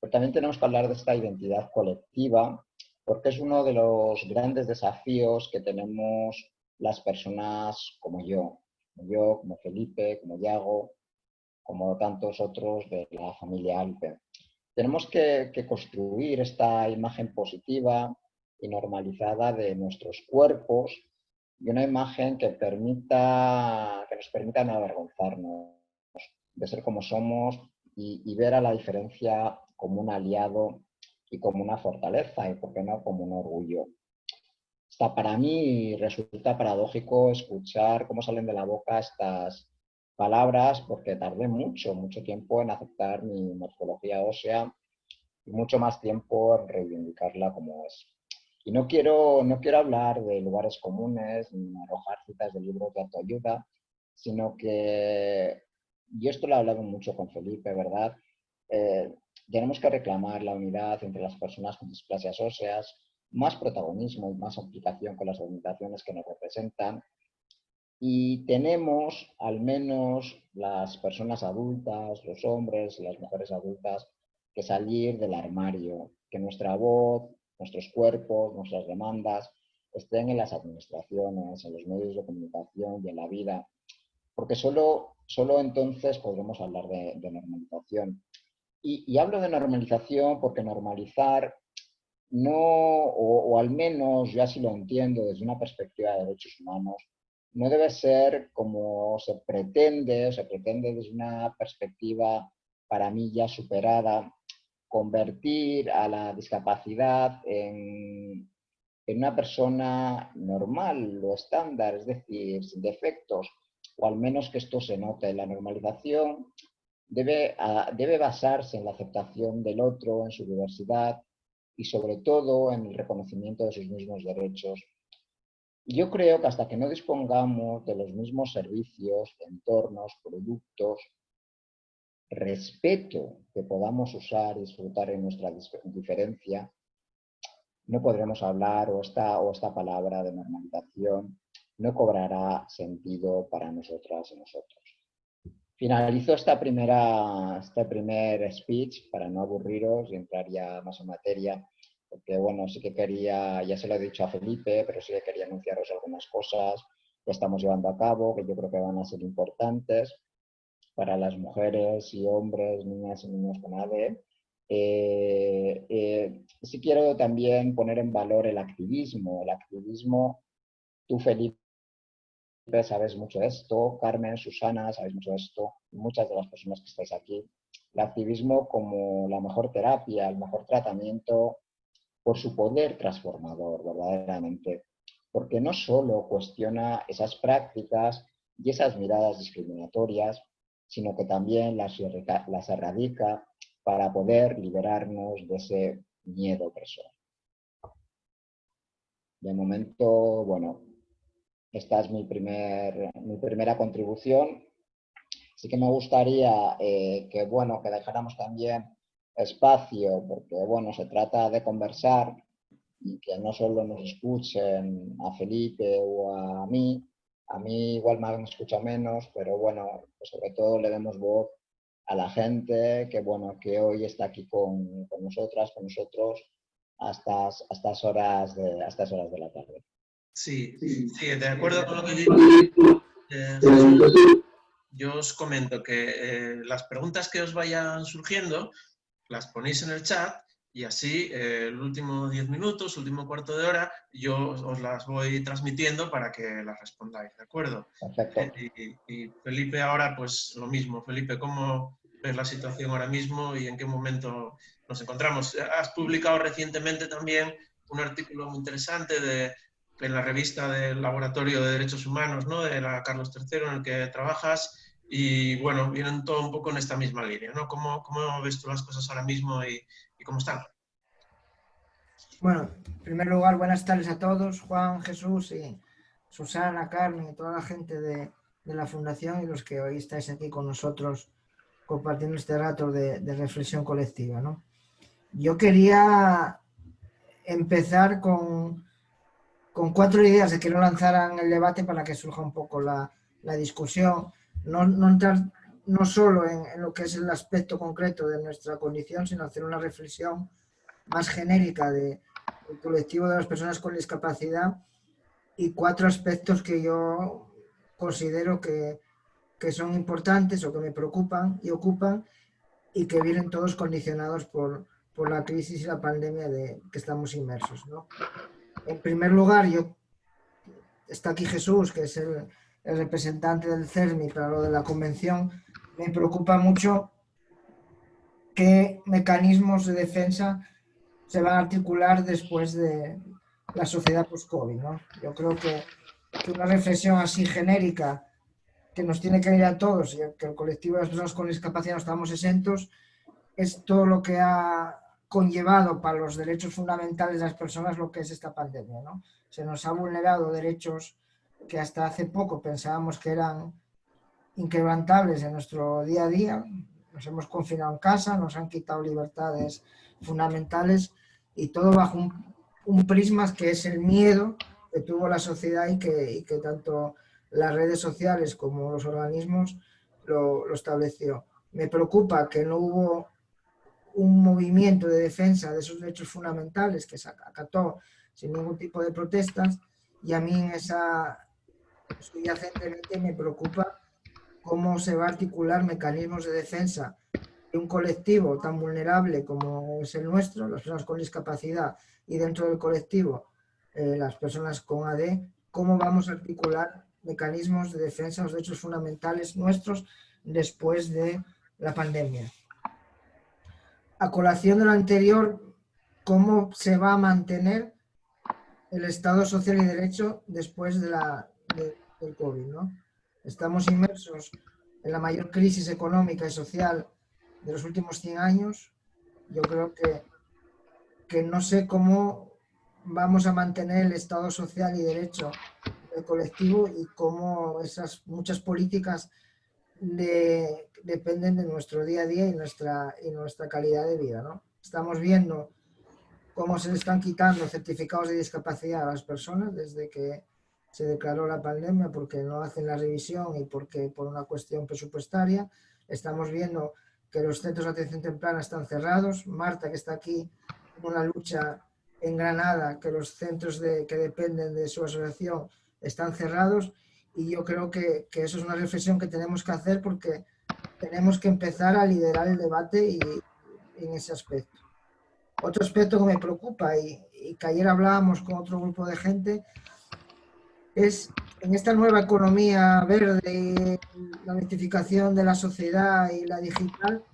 pero también tenemos que hablar de esta identidad colectiva, porque es uno de los grandes desafíos que tenemos las personas como Felipe, como Yago, como tantos otros de la familia Alpe. Tenemos que construir esta imagen positiva y normalizada de nuestros cuerpos y una imagen que nos permita no avergonzarnos de ser como somos y ver a la diferencia como un aliado y como una fortaleza y, por qué no, como un orgullo. Para mí resulta paradójico escuchar cómo salen de la boca estas palabras porque tardé mucho tiempo en aceptar mi morfología ósea y mucho más tiempo en reivindicarla como es. Y no quiero hablar de lugares comunes ni arrojar citas de libros de autoayuda, sino que, y esto lo he hablado mucho con Felipe, ¿verdad? Eh, Tenemos que reclamar la unidad entre las personas con displasias óseas, más protagonismo y más implicación con las organizaciones que nos representan. Y tenemos, al menos las personas adultas, los hombres y las mujeres adultas, que salir del armario, que nuestra voz, nuestros cuerpos, nuestras demandas estén en las administraciones, en los medios de comunicación y en la vida, porque solo entonces podremos hablar de normalización. Y hablo de normalización porque normalizar no, o al menos yo así lo entiendo desde una perspectiva de derechos humanos, no debe ser como se pretende desde una perspectiva para mí ya superada, convertir a la discapacidad en una persona normal o estándar, es decir, sin defectos, o al menos que esto se note. La normalización debe basarse en la aceptación del otro, en su diversidad y sobre todo en el reconocimiento de sus mismos derechos. Y yo creo que hasta que no dispongamos de los mismos servicios, entornos, productos, respeto que podamos usar y disfrutar en nuestra diferencia, no podremos hablar o esta palabra de normalización no cobrará sentido para nosotras y nosotros. Finalizo este primer speech para no aburriros y entrar ya más en materia, porque bueno, sí que quería, ya se lo he dicho a Felipe, pero sí que quería anunciaros algunas cosas que estamos llevando a cabo, que yo creo que van a ser importantes para las mujeres y hombres, niñas y niños con ADE. Sí quiero también poner en valor el activismo. Tú Felipe sabes mucho de esto, Carmen, Susana, sabéis mucho de esto, muchas de las personas que estáis aquí. El activismo como la mejor terapia, el mejor tratamiento por su poder transformador, verdaderamente. Porque no solo cuestiona esas prácticas y esas miradas discriminatorias, sino que también las erradica para poder liberarnos de ese miedo opresor. De momento, bueno, esta es mi primera contribución. Sí que me gustaría que dejáramos también espacio, porque bueno, se trata de conversar y que no solo nos escuchen a Felipe o a mí igual me han escuchado menos, pero bueno, pues sobre todo le demos voz a la gente que hoy está aquí con nosotras, con nosotros, a estas horas de la tarde. Sí, de acuerdo con lo que dices, Jesús, yo os comento que las preguntas que os vayan surgiendo las ponéis en el chat y así el último 10 minutos, último cuarto de hora, yo os las voy transmitiendo para que las respondáis, ¿de acuerdo? Perfecto. Y Felipe ahora, pues lo mismo. Felipe, ¿cómo ves la situación ahora mismo y en qué momento nos encontramos? Has publicado recientemente también un artículo muy interesante en la revista del Laboratorio de Derechos Humanos, ¿no?, de la Carlos III, en el que trabajas, y bueno, vienen todo un poco en esta misma línea, ¿no? ¿Cómo ves tú las cosas ahora mismo y cómo están? Bueno, en primer lugar, buenas tardes a todos, Juan, Jesús y Susana, Carmen y toda la gente de la Fundación y los que hoy estáis aquí con nosotros compartiendo este rato de reflexión colectiva, ¿no? Yo quería empezar con 4 ideas que quiero lanzar en el debate para que surja un poco la discusión. No entrar no solo en lo que es el aspecto concreto de nuestra condición, sino hacer una reflexión más genérica del colectivo de las personas con discapacidad y 4 aspectos que yo considero que son importantes o que me preocupan y ocupan y que vienen todos condicionados por la crisis y la pandemia de que estamos inmersos, ¿no? En primer lugar, está aquí Jesús, que es el representante del CERMI para lo de la convención. Me preocupa mucho qué mecanismos de defensa se van a articular después de la sociedad post-COVID, ¿no? Yo creo que una reflexión así genérica que nos tiene que ir a todos y que el colectivo de las personas con discapacidad no estamos exentos, es todo lo que ha conllevado para los derechos fundamentales de las personas lo que es esta pandemia, ¿no? Se nos ha vulnerado derechos que hasta hace poco pensábamos que eran inquebrantables en nuestro día a día. Nos hemos confinado en casa, nos han quitado libertades fundamentales y todo bajo un prisma que es el miedo que tuvo la sociedad y que tanto las redes sociales como los organismos lo estableció. Me preocupa que no hubo un movimiento de defensa de esos derechos fundamentales que se acató sin ningún tipo de protestas, y a mí en esa subyacentemente me preocupa cómo se va a articular mecanismos de defensa de un colectivo tan vulnerable como es el nuestro, las personas con discapacidad, y dentro del colectivo las personas con AD, cómo vamos a articular mecanismos de defensa de los derechos fundamentales nuestros después de la pandemia. A colación de lo anterior, ¿cómo se va a mantener el Estado social y derecho después del COVID, ¿no? Estamos inmersos en la mayor crisis económica y social de los últimos 100 años. Yo creo que no sé cómo vamos a mantener el Estado social y derecho del colectivo y cómo esas muchas políticas dependen de nuestro día a día y nuestra calidad de vida, ¿no? Estamos viendo cómo se le están quitando certificados de discapacidad a las personas desde que se declaró la pandemia, porque no hacen la revisión y porque por una cuestión presupuestaria. Estamos viendo que los centros de atención temprana están cerrados. Marta, que está aquí, en una lucha en Granada, que los centros que dependen de su asociación están cerrados, y yo creo que eso es una reflexión que tenemos que hacer porque tenemos que empezar a liderar el debate y en ese aspecto. Otro aspecto que me preocupa y que ayer hablábamos con otro grupo de gente es en esta nueva economía verde, la electrificación de la sociedad y la digital,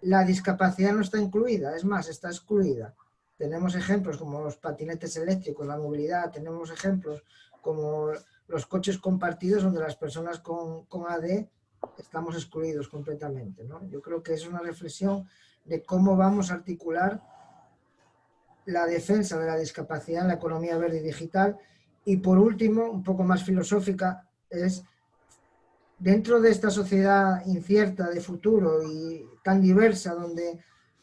la discapacidad no está incluida, es más, está excluida. Tenemos ejemplos como los patinetes eléctricos, la movilidad, tenemos ejemplos como los coches compartidos donde las personas con AD estamos excluidos completamente, ¿no? Yo creo que es una reflexión de cómo vamos a articular la defensa de la discapacidad en la economía verde y digital. Y por último, un poco más filosófica, es dentro de esta sociedad incierta de futuro y tan diversa, donde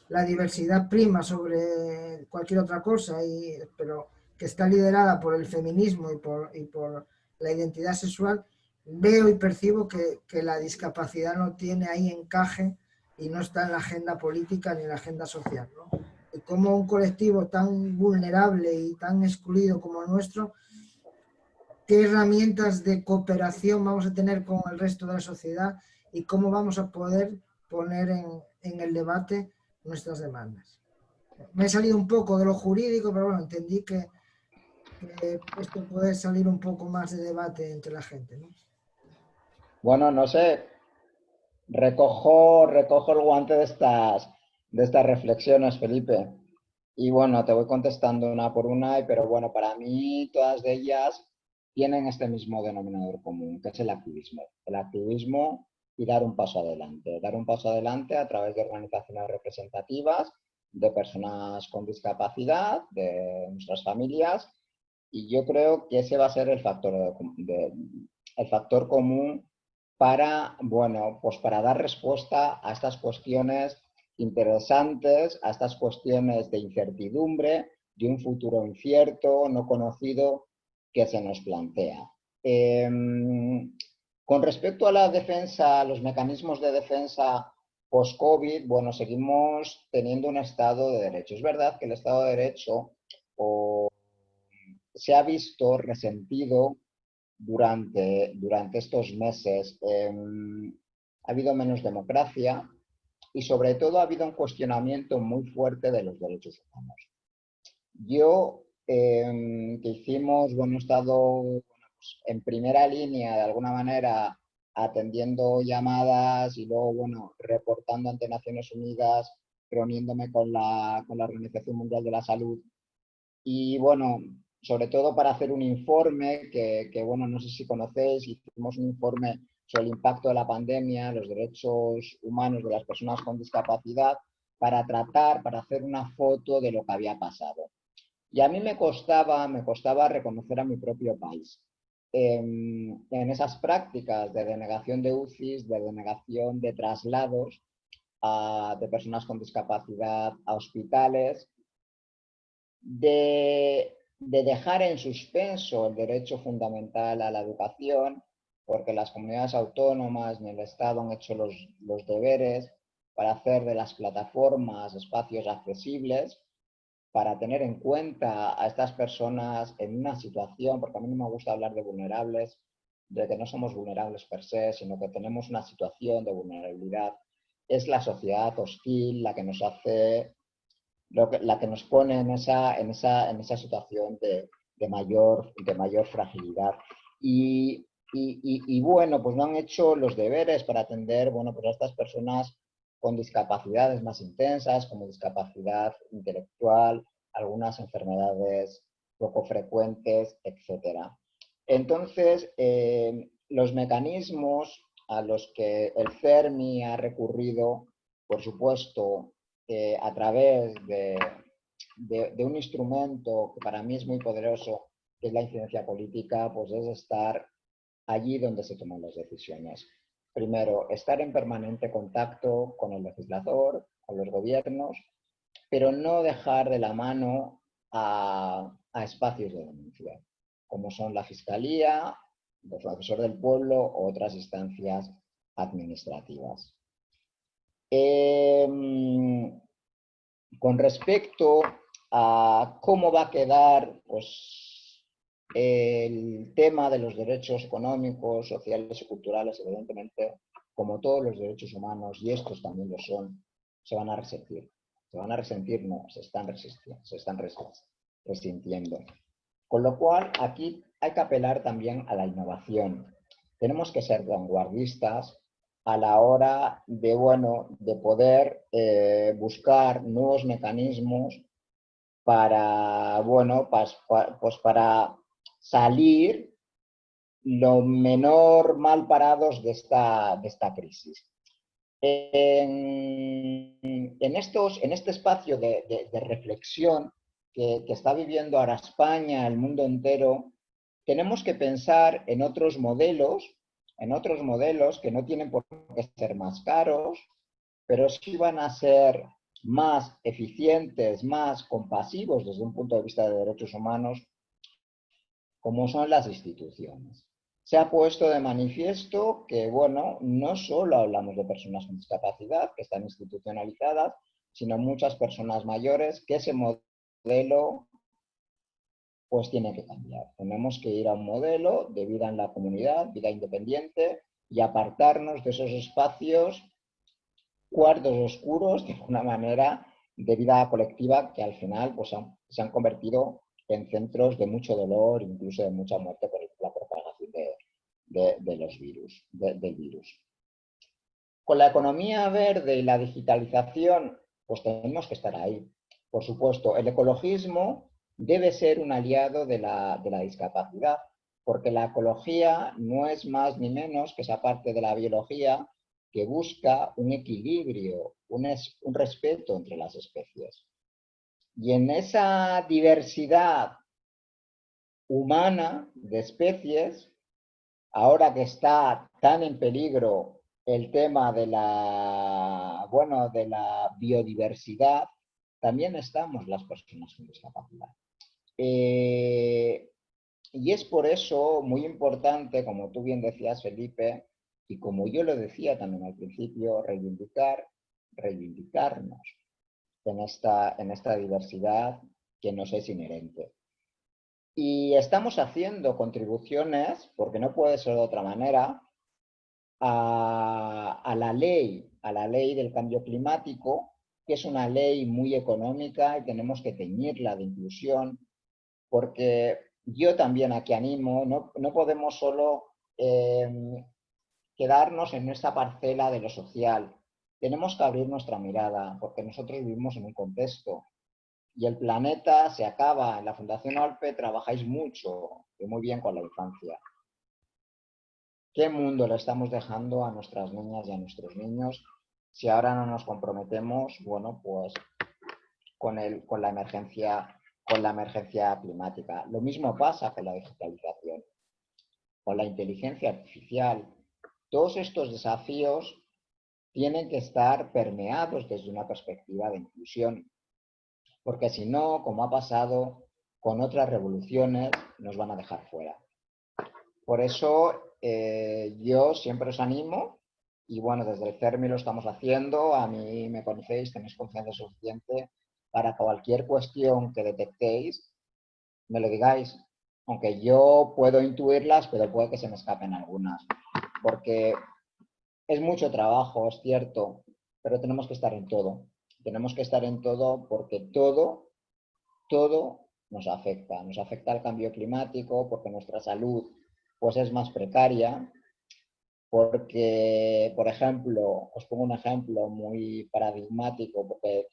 la diversidad prima sobre cualquier otra cosa, pero que está liderada por el feminismo y por la identidad sexual, veo y percibo que la discapacidad no tiene ahí encaje y no está en la agenda política ni en la agenda social, ¿no? Y como un colectivo tan vulnerable y tan excluido como el nuestro, ¿qué herramientas de cooperación vamos a tener con el resto de la sociedad y cómo vamos a poder poner en el debate nuestras demandas? Me he salido un poco de lo jurídico, pero bueno, entendí que esto puede salir un poco más de debate entre la gente, ¿no? Bueno, no sé, recojo el guante de estas reflexiones, Felipe. Y bueno, te voy contestando una por una, pero bueno, para mí todas de ellas tienen este mismo denominador común, que es el activismo. El activismo y dar un paso adelante. Dar un paso adelante a través de organizaciones representativas, de personas con discapacidad, de nuestras familias. Y yo creo que ese va a ser el factor común para, bueno, pues para dar respuesta a estas cuestiones interesantes, a estas cuestiones de incertidumbre, de un futuro incierto, no conocido, que se nos plantea. Con respecto a la defensa, a los mecanismos de defensa post-COVID, bueno, seguimos teniendo un Estado de Derecho. Es verdad que el Estado de Derecho se ha visto resentido durante estos meses. Ha habido menos democracia y sobre todo ha habido un cuestionamiento muy fuerte de los derechos humanos. Yo, que hicimos, bueno, he estado en primera línea de alguna manera atendiendo llamadas y luego, bueno, reportando ante Naciones Unidas, reuniéndome con la Organización Mundial de la Salud y, bueno, sobre todo para hacer un informe que, bueno, no sé si conocéis, hicimos un informe sobre el impacto de la pandemia, los derechos humanos de las personas con discapacidad, para hacer una foto de lo que había pasado. Y a mí me costaba reconocer a mi propio país en esas prácticas de denegación de UCIs, de denegación de traslados de personas con discapacidad a hospitales, de dejar en suspenso el derecho fundamental a la educación, porque las comunidades autónomas ni el Estado han hecho los deberes para hacer de las plataformas espacios accesibles, para tener en cuenta a estas personas en una situación, porque a mí no me gusta hablar de vulnerables, de que no somos vulnerables per se, sino que tenemos una situación de vulnerabilidad. Es la sociedad hostil la que nos hace, la que nos pone en esa situación de mayor fragilidad. Y bueno, pues no han hecho los deberes para atender, bueno, pues a estas personas con discapacidades más intensas, como discapacidad intelectual, algunas enfermedades poco frecuentes, etc. Entonces, los mecanismos a los que el CERMI ha recurrido, por supuesto, a través de un instrumento que para mí es muy poderoso, que es la incidencia política, pues es estar allí donde se toman las decisiones. Primero, estar en permanente contacto con el legislador, con los gobiernos, pero no dejar de la mano a espacios de denuncia, como son la Fiscalía, el Defensor del Pueblo o otras instancias administrativas. Con respecto a cómo va a quedar, pues, el tema de los derechos económicos, sociales y culturales, evidentemente, como todos los derechos humanos, y estos también lo son, se van a resentir. Se van a resentir, no, se están resintiendo. Con lo cual, aquí hay que apelar también a la innovación. Tenemos que ser vanguardistas a la hora de, bueno, de poder buscar nuevos mecanismos para, bueno, pues para salir lo menor mal parados de esta crisis. En este espacio de reflexión que está viviendo ahora España, el mundo entero, tenemos que pensar en otros modelos que no tienen por qué ser más caros, pero sí van a ser más eficientes, más compasivos desde un punto de vista de derechos humanos, como son las instituciones. Se ha puesto de manifiesto que, bueno, no solo hablamos de personas con discapacidad que están institucionalizadas, sino muchas personas mayores, que ese modelo pues tiene que cambiar. Tenemos que ir a un modelo de vida en la comunidad, vida independiente, y apartarnos de esos espacios, cuartos oscuros, de alguna manera, de vida colectiva que al final pues, se han convertido en centros de mucho dolor, incluso de mucha muerte por la propagación de los virus, del virus. Con la economía verde y la digitalización, pues tenemos que estar ahí. Por supuesto, el ecologismo debe ser un aliado de la discapacidad, porque la ecología no es más ni menos que esa parte de la biología que busca un equilibrio, un respeto entre las especies. Y en esa diversidad humana de especies, ahora que está tan en peligro el tema de la biodiversidad, también estamos las personas con discapacidad. Y es por eso muy importante, como tú bien decías, Felipe, y como yo lo decía también al principio, reivindicarnos en esta diversidad que nos es inherente. Y estamos haciendo contribuciones, porque no puede ser de otra manera, a la ley del cambio climático, que es una ley muy económica y tenemos que teñirla de inclusión, porque yo también aquí animo, no podemos solo quedarnos en nuestra parcela de lo social. Tenemos que abrir nuestra mirada, porque nosotros vivimos en un contexto y el planeta se acaba. En la Fundación ALPE trabajáis mucho y muy bien con la infancia. ¿Qué mundo le estamos dejando a nuestras niñas y a nuestros niños si ahora no nos comprometemos, bueno, pues con la emergencia climática? Lo mismo pasa con la digitalización, con la inteligencia artificial. Todos estos desafíos tienen que estar permeados desde una perspectiva de inclusión, porque si no, como ha pasado con otras revoluciones, nos van a dejar fuera. Por eso yo siempre os animo, y bueno, desde el CERMI lo estamos haciendo, a mí me conocéis, tenéis confianza suficiente para cualquier cuestión que detectéis, me lo digáis, aunque yo puedo intuirlas, pero puede que se me escapen algunas, porque es mucho trabajo, es cierto, pero tenemos que estar en todo. Tenemos que estar en todo porque todo nos afecta. Nos afecta el cambio climático, porque nuestra salud pues es más precaria, porque, por ejemplo, os pongo un ejemplo muy paradigmático, porque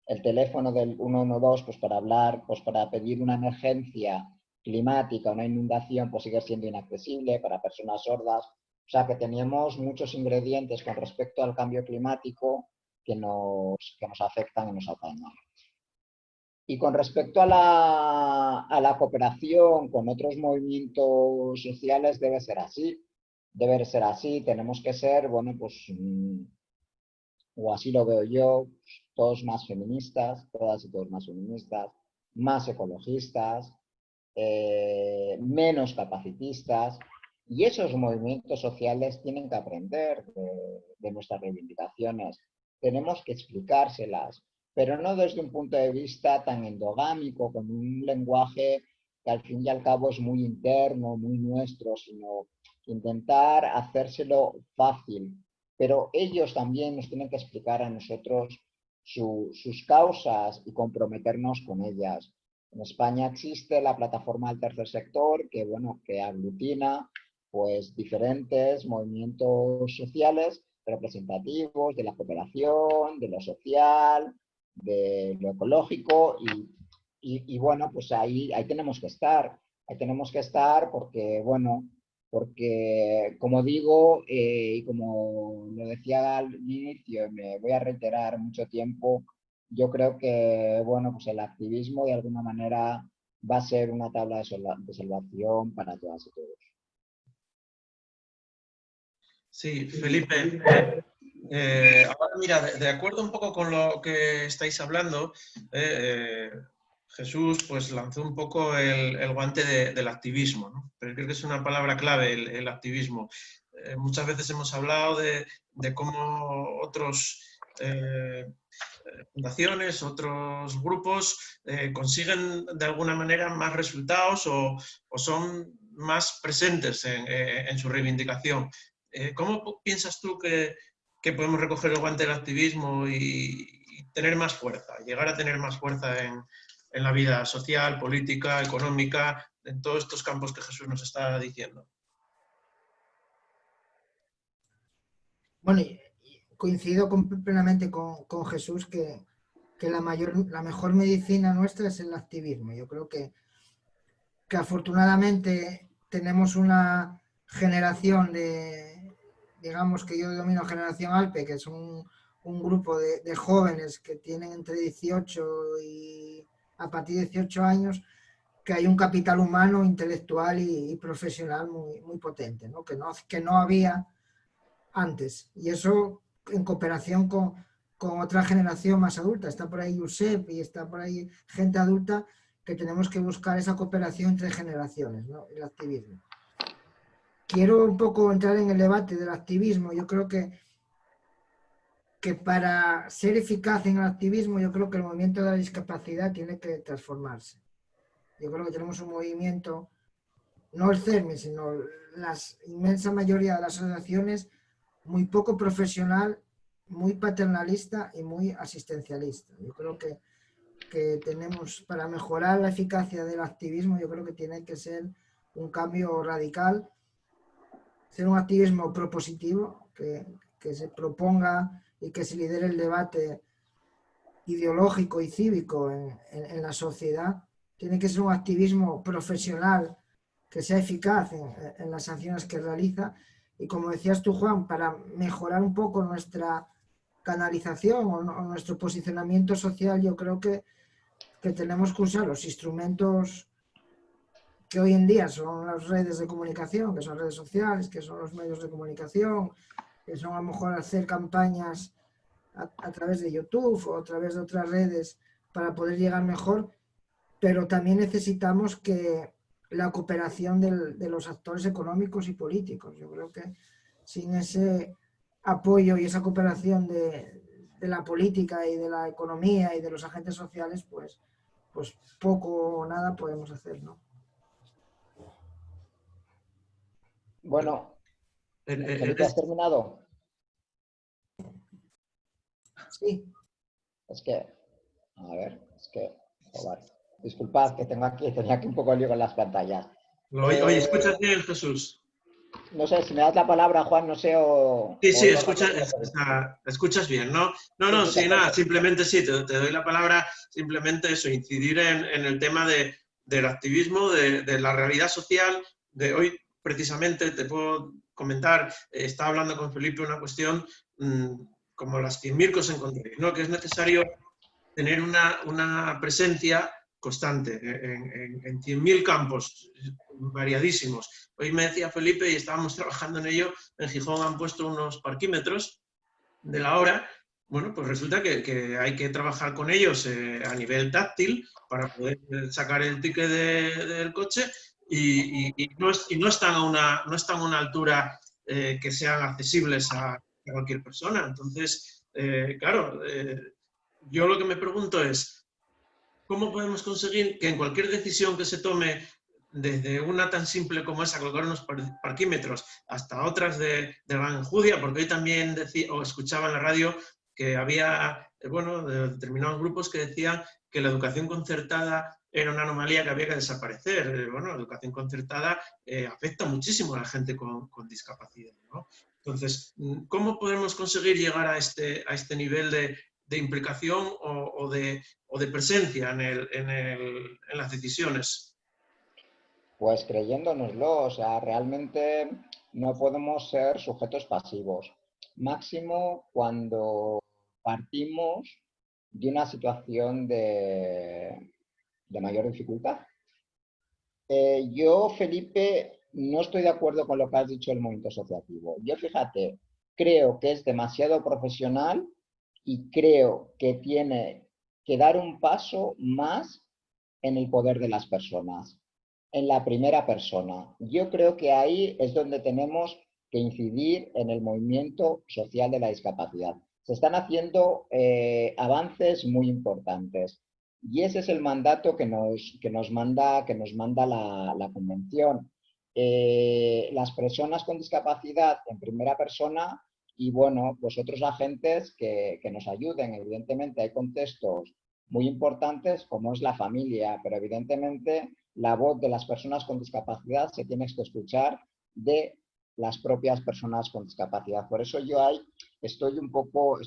el teléfono del 112, pues para hablar, pues para pedir una emergencia climática, una inundación, pues sigue siendo inaccesible para personas sordas. O sea que teníamos muchos ingredientes con respecto al cambio climático que nos afectan y nos atañen. Y con respecto a la cooperación con otros movimientos sociales, debe ser así. Debe ser así. Tenemos que ser, bueno, pues, o así lo veo yo, todos más feministas, todas y todos más feministas, más ecologistas, menos capacitistas. Y esos movimientos sociales tienen que aprender de nuestras reivindicaciones. Tenemos que explicárselas, pero no desde un punto de vista tan endogámico, con un lenguaje que al fin y al cabo es muy interno, muy nuestro, sino intentar hacérselo fácil. Pero ellos también nos tienen que explicar a nosotros sus causas y comprometernos con ellas. En España existe la plataforma del tercer sector que, bueno, que aglutina pues diferentes movimientos sociales representativos de la cooperación, de lo social, de lo ecológico y bueno, pues ahí tenemos que estar. Ahí tenemos que estar porque, bueno, porque como digo y como lo decía al inicio, me voy a reiterar mucho tiempo, yo creo que, bueno, pues el activismo de alguna manera va a ser una tabla de salvación para todas y todos. Sí, Felipe, ahora mira, de acuerdo un poco con lo que estáis hablando, Jesús pues lanzó un poco el guante del activismo, ¿no? Pero creo que es una palabra clave el activismo. Muchas veces hemos hablado de cómo otros fundaciones, otros grupos consiguen de alguna manera más resultados o son más presentes en su reivindicación. ¿Cómo piensas tú que podemos recoger el guante del activismo y tener más fuerza, llegar a tener más fuerza en la vida social, política, económica, en todos estos campos que Jesús nos está diciendo? Bueno, coincido plenamente con Jesús que la mejor medicina nuestra es el activismo. Yo creo que afortunadamente tenemos una generación digamos que yo denomino generación ALPE, que es un grupo de jóvenes que tienen entre 18 y a partir de 18 años, que hay un capital humano, intelectual y profesional muy potente, ¿no? Que no había antes. Y eso en cooperación con otra generación más adulta. Está por ahí Josep y está por ahí gente adulta que tenemos que buscar esa cooperación entre generaciones, ¿no? El activismo. Quiero un poco entrar en el debate del activismo. Yo creo que para ser eficaz en el activismo, yo creo que el movimiento de la discapacidad tiene que transformarse. Yo creo que tenemos un movimiento, no el CERMI, sino la inmensa mayoría de las asociaciones, muy poco profesional, muy paternalista y muy asistencialista. Yo creo que tenemos, para mejorar la eficacia del activismo, yo creo que tiene que ser un cambio radical, ser un activismo propositivo, que se proponga y que se lidere el debate ideológico y cívico en la sociedad. Tiene que ser un activismo profesional que sea eficaz en las acciones que realiza. Y como decías tú, Juan, para mejorar un poco nuestra canalización o nuestro posicionamiento social, yo creo que tenemos que usar los instrumentos que hoy en día son las redes de comunicación, que son redes sociales, que son los medios de comunicación, que son a lo mejor hacer campañas a través de YouTube o a través de otras redes para poder llegar mejor, pero también necesitamos que la cooperación de los actores económicos y políticos. Yo creo que sin ese apoyo y esa cooperación de la política y de la economía y de los agentes sociales, pues poco o nada podemos hacer, ¿no? Bueno, Felipe, ¿has terminado? Sí. Es que, a ver, joder, disculpad que tenía aquí un poco lío con las pantallas. Oye, ¿escuchas bien, Jesús? No sé, si me das la palabra, Juan, no sé, Sí, escuchas bien, ¿no? No, sí, nada, simplemente sí, te doy la palabra, simplemente eso, incidir en el tema del activismo, de la realidad social, de hoy precisamente te puedo comentar, estaba hablando con Felipe una cuestión como las 100.000 que os encontréis, ¿no? Que es necesario tener una presencia constante en 100.000 campos variadísimos. Hoy me decía Felipe, y estábamos trabajando en ello, en Gijón han puesto unos parquímetros de la hora. Bueno, pues resulta que hay que trabajar con ellos a nivel táctil para poder sacar el ticket del coche y no están a una altura que sean accesibles a cualquier persona. Entonces, claro, yo lo que me pregunto es, ¿cómo podemos conseguir que en cualquier decisión que se tome, desde una tan simple como esa, colocar unos parquímetros, hasta otras de gran enjundia? Porque hoy también decía, o escuchaba en la radio que había, bueno, determinados grupos que decían que la educación concertada era una anomalía que había que desaparecer. Bueno, la educación concertada afecta muchísimo a la gente con discapacidad, ¿no? Entonces, ¿cómo podemos conseguir llegar a este nivel de implicación o de presencia en las decisiones? Pues creyéndonoslo, o sea, realmente no podemos ser sujetos pasivos. Máximo cuando partimos de una situación de mayor dificultad. Yo, Felipe, no estoy de acuerdo con lo que has dicho del movimiento asociativo. Yo, fíjate, creo que es demasiado profesional y creo que tiene que dar un paso más en el poder de las personas, en la primera persona. Yo creo que ahí es donde tenemos que incidir en el movimiento social de la discapacidad. Se están haciendo avances muy importantes. Y ese es el mandato que nos manda la Convención. Las personas con discapacidad en primera persona y, bueno, pues otros agentes que nos ayuden. Evidentemente hay contextos muy importantes como es la familia, pero evidentemente la voz de las personas con discapacidad se tiene que escuchar de las propias personas con discapacidad. Por eso yo ahí estoy un poco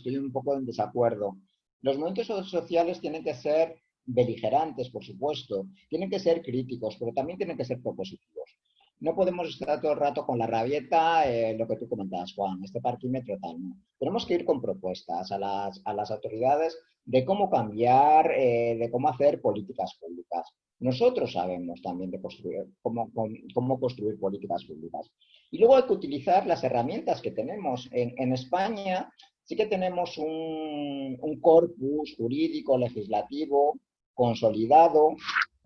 en desacuerdo. Los movimientos sociales tienen que ser beligerantes, por supuesto, tienen que ser críticos, pero también tienen que ser propositivos. No podemos estar todo el rato con la rabieta, lo que tú comentabas, Juan, este parquímetro tal, ¿no? Tenemos que ir con propuestas a las autoridades de cómo cambiar, de cómo hacer políticas públicas. Nosotros sabemos también de cómo construir políticas públicas. Y luego hay que utilizar las herramientas que tenemos. En España sí que tenemos un corpus jurídico, legislativo, consolidado,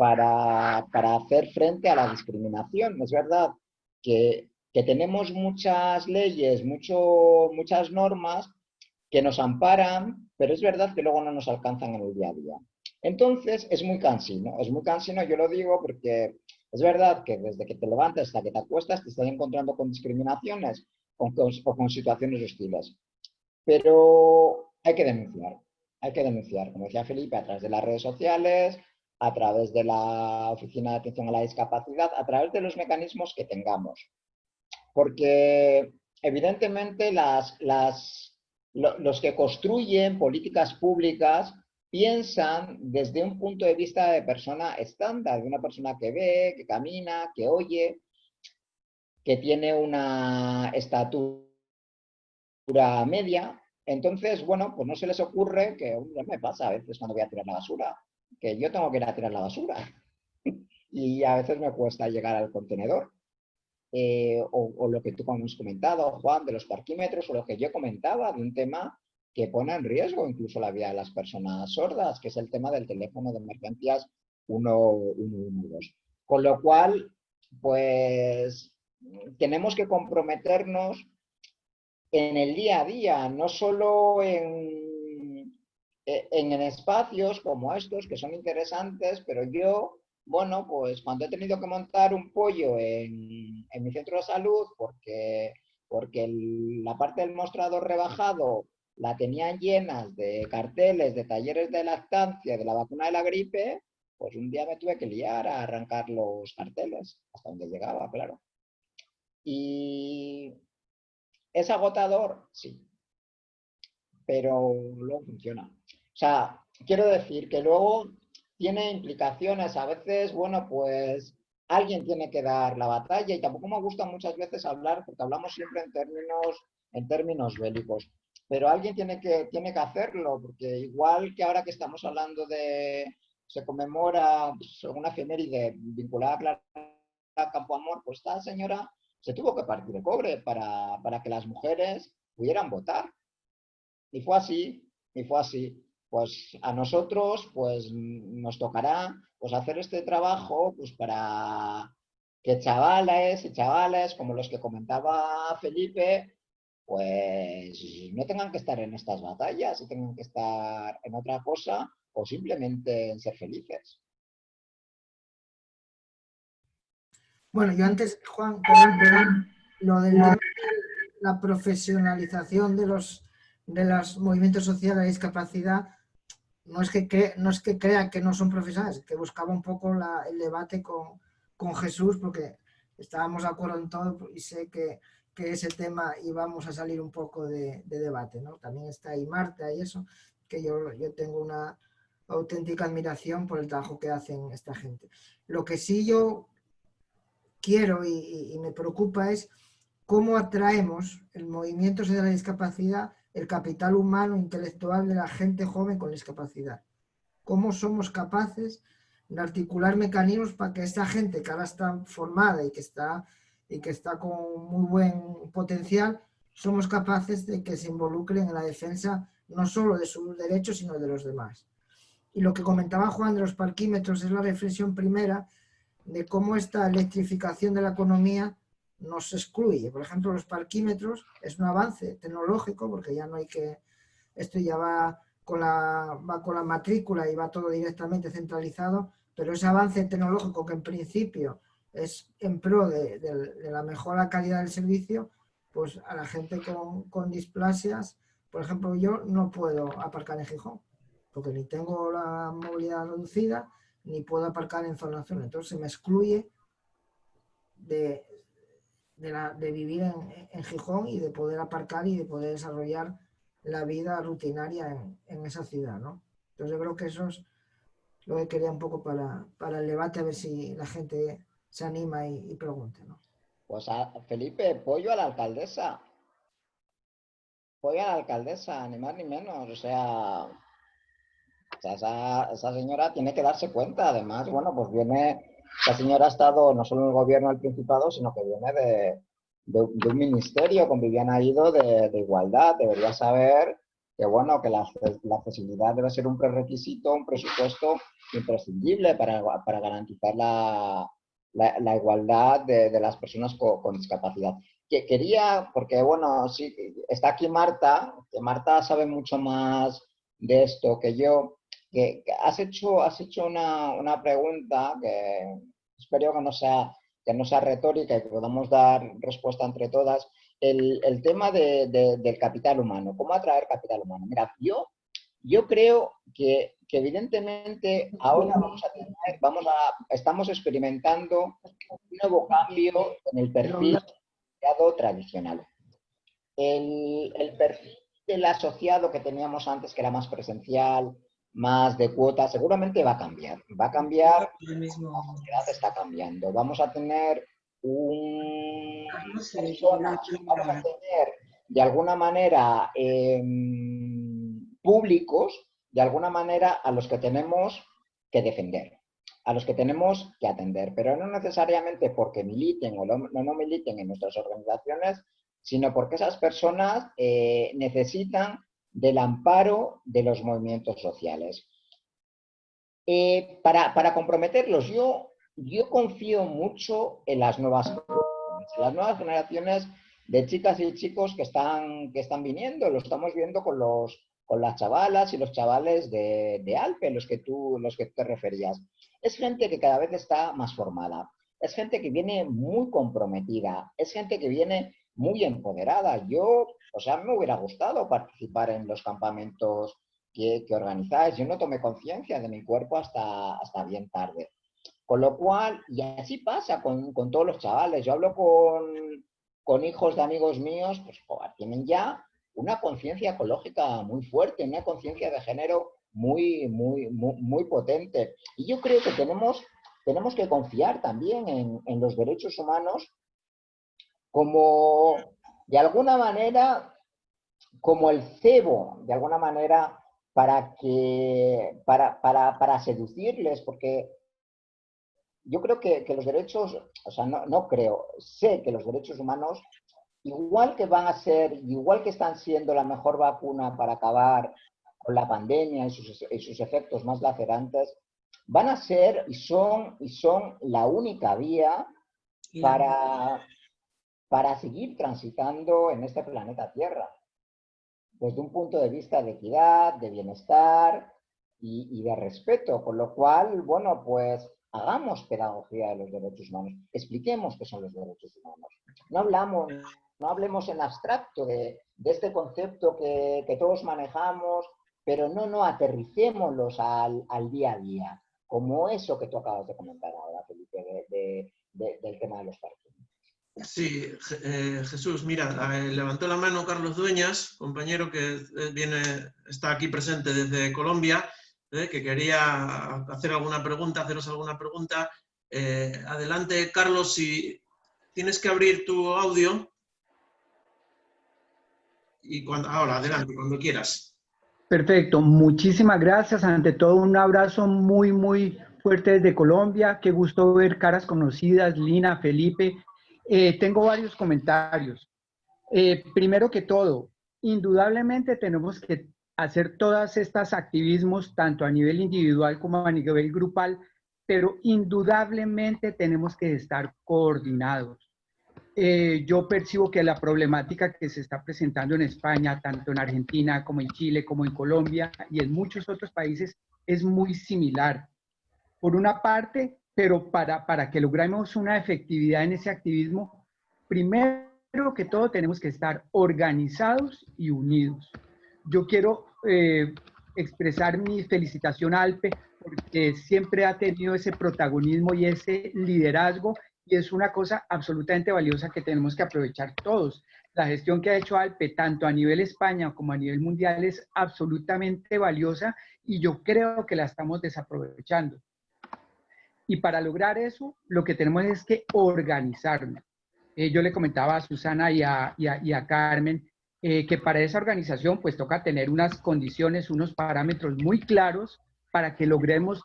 para hacer frente a la discriminación. Es verdad que tenemos muchas leyes, muchas normas que nos amparan, pero es verdad que luego no nos alcanzan en el día a día. Entonces, es muy cansino, yo lo digo porque es verdad que desde que te levantas hasta que te acuestas te estás encontrando con discriminaciones o con situaciones hostiles. Pero hay que denunciar, como decía Felipe, a través de las redes sociales, a través de la Oficina de Atención a la Discapacidad, a través de los mecanismos que tengamos. Porque evidentemente los que construyen políticas públicas piensan desde un punto de vista de persona estándar, de una persona que ve, que camina, que oye, que tiene una estatura media. Entonces, bueno, pues no se les ocurre que me pasa a veces cuando voy a tirar la basura, que yo tengo que ir a tirar la basura y a veces me cuesta llegar al contenedor. O lo que tú hemos comentado, Juan, de los parquímetros, o lo que yo comentaba de un tema que pone en riesgo incluso la vida de las personas sordas, que es el tema del teléfono de emergencias 112. Con lo cual, pues, tenemos que comprometernos en el día a día, no solo en espacios como estos, que son interesantes, pero yo, bueno, pues cuando he tenido que montar un pollo en mi centro de salud, porque la parte del mostrador rebajado la tenían llenas de carteles, de talleres de lactancia, de la vacuna de la gripe, pues un día me tuve que liar a arrancar los carteles, hasta donde llegaba, claro. Y ¿es agotador? Sí, pero luego funciona. O sea, quiero decir que luego tiene implicaciones. A veces, bueno, pues alguien tiene que dar la batalla y tampoco me gusta muchas veces hablar, porque hablamos siempre en términos bélicos. Pero alguien tiene que hacerlo, porque igual que ahora que estamos hablando se conmemora pues, una efeméride vinculada a Campo Amor, pues esta señora se tuvo que partir de cobre para que las mujeres pudieran votar. Y fue así. Pues a nosotros pues nos tocará pues hacer este trabajo pues para que chavales y chavales como los que comentaba Felipe pues no tengan que estar en estas batallas y tengan que estar en otra cosa o simplemente en ser felices. Bueno, yo antes, Juan, perdón, lo del tema de la profesionalización de los movimientos sociales de discapacidad, no es que crea que no son profesionales, que buscaba un poco el debate con Jesús, porque estábamos de acuerdo en todo y sé que ese tema íbamos a salir un poco de debate, ¿no? También está ahí Marta y eso, que yo tengo una auténtica admiración por el trabajo que hacen esta gente. Lo que sí yo quiero y me preocupa es cómo atraemos el movimiento de la discapacidad, el capital humano intelectual de la gente joven con discapacidad. ¿Cómo somos capaces de articular mecanismos para que esta gente que ahora está formada y que está con muy buen potencial, somos capaces de que se involucren en la defensa no solo de sus derechos, sino de los demás? Y lo que comentaba Juan de los parquímetros es la reflexión primera de cómo esta electrificación de la economía nos excluye. Por ejemplo, los parquímetros es un avance tecnológico porque ya no hay que... Esto ya va con la matrícula y va todo directamente centralizado, pero ese avance tecnológico que en principio es en pro de la mejora calidad del servicio, pues a la gente con displasias, por ejemplo, yo no puedo aparcar en Gijón, porque ni tengo la movilidad reducida, ni puedo aparcar en zona azul. Entonces se me excluye de vivir en Gijón y de poder aparcar y de poder desarrollar la vida rutinaria en esa ciudad, ¿no? Entonces yo creo que eso es lo que quería un poco para el debate, a ver si la gente se anima y pregunte, ¿no? Pues Felipe, pollo a la alcaldesa. Pollo a la alcaldesa, ni más ni menos. O sea, esa señora tiene que darse cuenta. Además, bueno, pues esa señora ha estado no solo en el gobierno del Principado, sino que viene de un ministerio con Viviana Ido de igualdad. Debería saber bueno, que la accesibilidad debe ser un prerequisito, un presupuesto imprescindible para garantizar la igualdad de las personas con discapacidad. Que quería, porque bueno, sí, está aquí Marta, que Marta sabe mucho más de esto que yo, que has hecho una pregunta que espero que no sea retórica y que podamos dar respuesta entre todas. El tema del capital humano, ¿cómo atraer capital humano? Mira, yo creo que evidentemente ahora estamos experimentando un nuevo cambio en el perfil tradicional. El perfil del asociado que teníamos antes, que era más presencial, más de cuota, seguramente va a cambiar. Va a cambiar, la sociedad está cambiando. Vamos a tener vamos a tener de alguna manera públicos, de alguna manera a los que tenemos que defender, a los que tenemos que atender, pero no necesariamente porque militen o no militen en nuestras organizaciones, sino porque esas personas necesitan del amparo de los movimientos sociales. Para comprometerlos, yo confío mucho en las nuevas generaciones de chicas y chicos que están viniendo. Lo estamos viendo con las chavalas y los chavales de Alpe, los que tú te referías. Es gente que cada vez está más formada, es gente que viene muy comprometida, es gente que viene muy empoderada. Me hubiera gustado participar en los campamentos que organizáis. Yo no tomé conciencia de mi cuerpo hasta bien tarde. Con lo cual, y así pasa con todos los chavales. Yo hablo con hijos de amigos míos, pues tienen ya una conciencia ecológica muy fuerte, una conciencia de género muy, muy, muy, muy potente. Y yo creo que tenemos que confiar también en los derechos humanos como, de alguna manera, como el cebo, de alguna manera, para seducirles, porque yo creo que los derechos, sé que los derechos humanos, igual que están siendo la mejor vacuna para acabar con la pandemia y sus efectos más lacerantes, van a ser y son la única vía para seguir transitando en este planeta Tierra, desde un punto de vista de equidad, de bienestar y de respeto. Con lo cual, bueno, pues hagamos pedagogía de los derechos humanos, expliquemos qué son los derechos humanos. No hablemos en abstracto de este concepto que todos manejamos, pero no aterricémoslos al día a día, como eso que tú acabas de comentar ahora, Felipe, del tema de los partidos. Sí, Jesús, mira, levantó la mano Carlos Dueñas, compañero que está aquí presente desde Colombia, que quería haceros alguna pregunta. Adelante, Carlos, si tienes que abrir tu audio. Ahora, adelante, cuando quieras. Perfecto, muchísimas gracias. Ante todo, un abrazo muy, muy fuerte desde Colombia. Qué gusto ver caras conocidas, Lina, Felipe. Tengo varios comentarios. Primero que todo, indudablemente tenemos que hacer todas estas activismos, tanto a nivel individual como a nivel grupal, pero indudablemente tenemos que estar coordinados. Yo percibo que la problemática que se está presentando en España, tanto en Argentina como en Chile, como en Colombia y en muchos otros países, es muy similar. Por una parte, pero para que logremos una efectividad en ese activismo, primero que todo tenemos que estar organizados y unidos. Yo quiero expresar mi felicitación a Alpe porque siempre ha tenido ese protagonismo y ese liderazgo, y es una cosa absolutamente valiosa que tenemos que aprovechar todos. La gestión que ha hecho Alpe, tanto a nivel España como a nivel mundial, es absolutamente valiosa y yo creo que la estamos desaprovechando. Y para lograr eso, lo que tenemos es que organizarnos. Yo le comentaba a Susana y a Carmen que para esa organización pues toca tener unas condiciones, unos parámetros muy claros para que logremos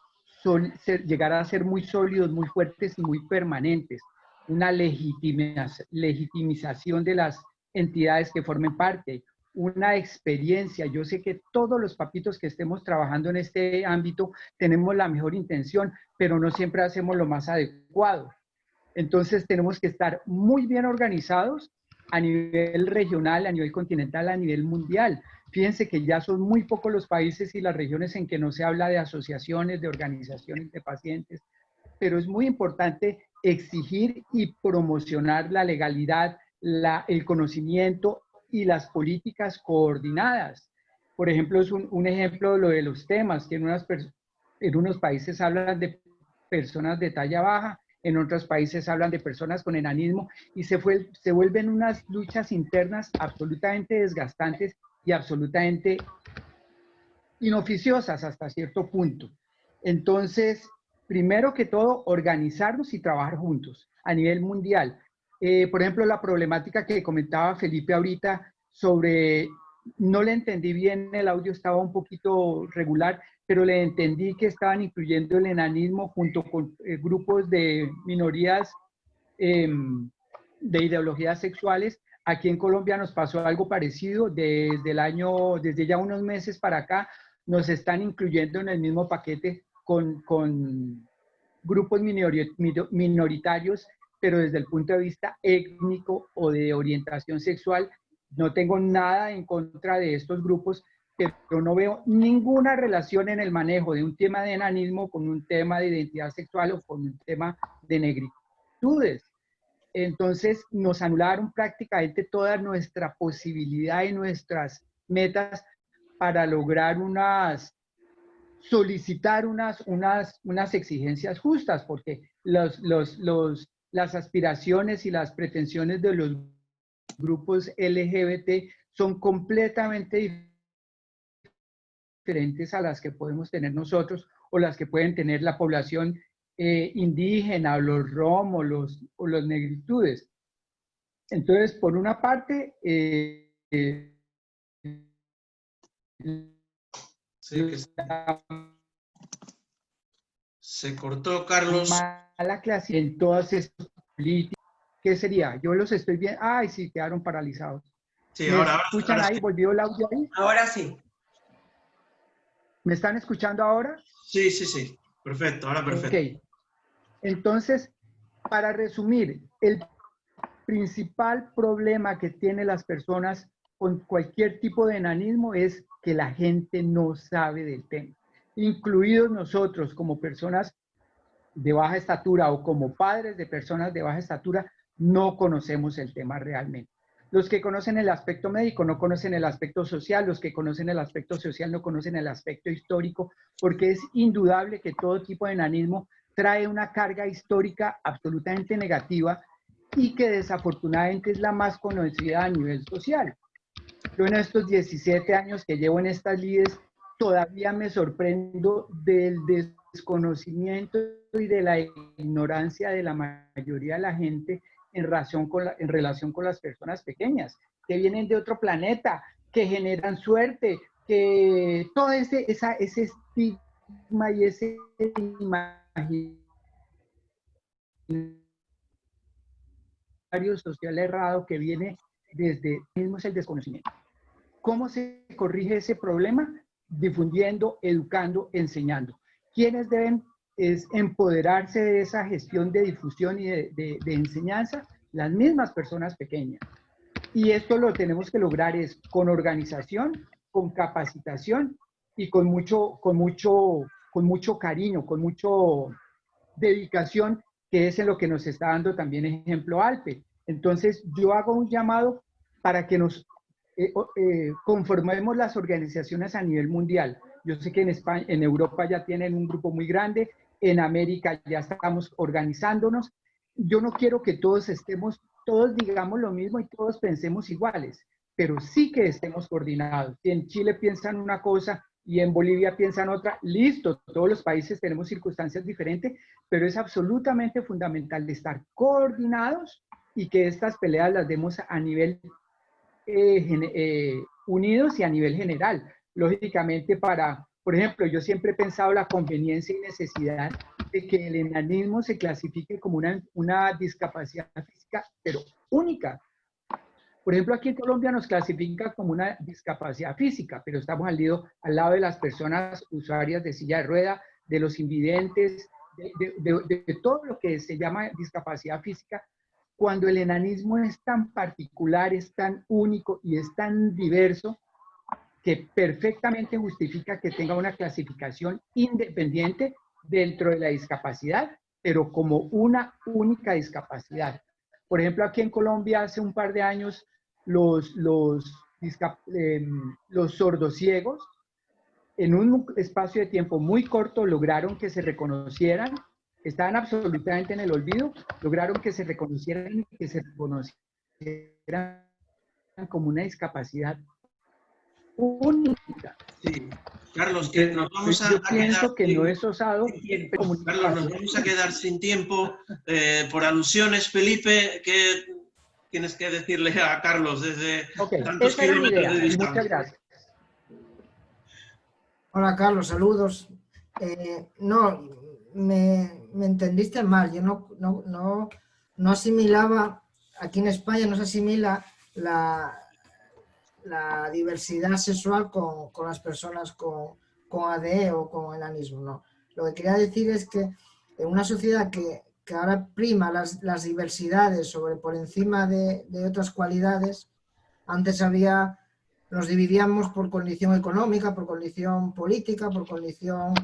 llegar a ser muy sólidos, muy fuertes y muy permanentes. Una legitimización de las entidades que formen parte, una experiencia. Yo sé que todos los papitos que estemos trabajando en este ámbito tenemos la mejor intención, pero no siempre hacemos lo más adecuado. Entonces tenemos que estar muy bien organizados a nivel regional, a nivel continental, a nivel mundial. Fíjense que ya son muy pocos los países y las regiones en que no se habla de asociaciones, de organizaciones de pacientes, pero es muy importante exigir y promocionar la legalidad, el conocimiento y las políticas coordinadas. Por ejemplo, es un ejemplo lo de los temas, que en unos países hablan de personas de talla baja, en otros países hablan de personas con enanismo y se vuelven unas luchas internas absolutamente desgastantes y absolutamente inoficiosas hasta cierto punto. Entonces, primero que todo, organizarnos y trabajar juntos a nivel mundial. Por ejemplo, la problemática que comentaba Felipe ahorita sobre, no le entendí bien, el audio estaba un poquito regular, pero le entendí que estaban incluyendo el enanismo junto con grupos de minorías de ideologías sexuales. Aquí en Colombia nos pasó algo parecido. Desde ya unos meses para acá, nos están incluyendo en el mismo paquete con grupos minoritarios, pero desde el punto de vista étnico o de orientación sexual. No tengo nada en contra de estos grupos, pero no veo ninguna relación en el manejo de un tema de enanismo con un tema de identidad sexual o con un tema de negritudes. Entonces nos anularon prácticamente toda nuestra posibilidad y nuestras metas para lograr solicitar unas exigencias justas, porque las aspiraciones y las pretensiones de los grupos LGBT son completamente diferentes a las que podemos tener nosotros o las que pueden tener la población indígena, o los rom o los negritudes. Entonces, por una parte, sí, que se cortó, Carlos. Mala clase en todas estas políticas. ¿Qué sería? Yo los estoy viendo. Ay, sí, quedaron paralizados. Sí, ¿Me ahora escuchan ahí? sí. ¿Volvió el audio ahí? Ahora sí. ¿Me están escuchando ahora? Sí, sí, sí. Perfecto, ahora perfecto. Ok. Entonces, para resumir, el principal problema que tienen las personas con cualquier tipo de enanismo es que la gente no sabe del tema, incluidos nosotros como personas de baja estatura o como padres de personas de baja estatura, no conocemos el tema realmente. Los que conocen el aspecto médico no conocen el aspecto social, los que conocen el aspecto social no conocen el aspecto histórico, porque es indudable que todo tipo de enanismo trae una carga histórica absolutamente negativa y que desafortunadamente es la más conocida a nivel social. Yo en estos 17 años que llevo en estas lides, todavía me sorprendo del desconocimiento y de la ignorancia de la mayoría de la gente en relación con las personas pequeñas, que vienen de otro planeta, que generan suerte, que todo ese estigma y ese imaginario social errado que viene desde mismo es el desconocimiento. ¿Cómo se corrige ese problema? Difundiendo, educando, enseñando. ¿Quiénes deben empoderarse de esa gestión de difusión y de enseñanza? Las mismas personas pequeñas. Y esto lo tenemos que lograr es con organización, con capacitación y con mucho cariño, con mucha dedicación, que es en lo que nos está dando también ejemplo ALPE. Entonces, yo hago un llamado para que nos conformemos las organizaciones a nivel mundial. Yo sé que en España, en Europa ya tienen un grupo muy grande, en América ya estamos organizándonos. Yo no quiero que todos digamos lo mismo y todos pensemos iguales, pero sí que estemos coordinados. Si en Chile piensan una cosa y en Bolivia piensan otra, listo, todos los países tenemos circunstancias diferentes, pero es absolutamente fundamental estar coordinados y que estas peleas las demos a nivel unidos y a nivel general. Lógicamente por ejemplo, yo siempre he pensado la conveniencia y necesidad de que el enanismo se clasifique como una discapacidad física, pero única. Por ejemplo, aquí en Colombia nos clasifica como una discapacidad física, pero estamos al lado de las personas usuarias de silla de rueda, de los invidentes, de todo lo que se llama discapacidad física, cuando el enanismo es tan particular, es tan único y es tan diverso que perfectamente justifica que tenga una clasificación independiente dentro de la discapacidad, pero como una única discapacidad. Por ejemplo, aquí en Colombia hace un par de años los sordociegos en un espacio de tiempo muy corto lograron que se reconocieran, estaban absolutamente en el olvido, lograron que se reconocieran y que se reconocieran como una discapacidad única. Sí. Carlos, que nos vamos a Yo pienso que no es osado. Carlos, nos vamos a quedar sin tiempo por alusiones. Felipe, ¿qué tienes que decirle a Carlos desde tantos kilómetros de distancia? Muchas gracias. Hola Carlos, saludos. No, me entendiste mal. Yo no asimilaba, aquí en España no se asimila la diversidad sexual con las personas con ADE o con enanismo, no. Lo que quería decir es que en una sociedad que ahora prima las diversidades por encima de otras cualidades, antes nos dividíamos por condición económica, por condición política, por condición,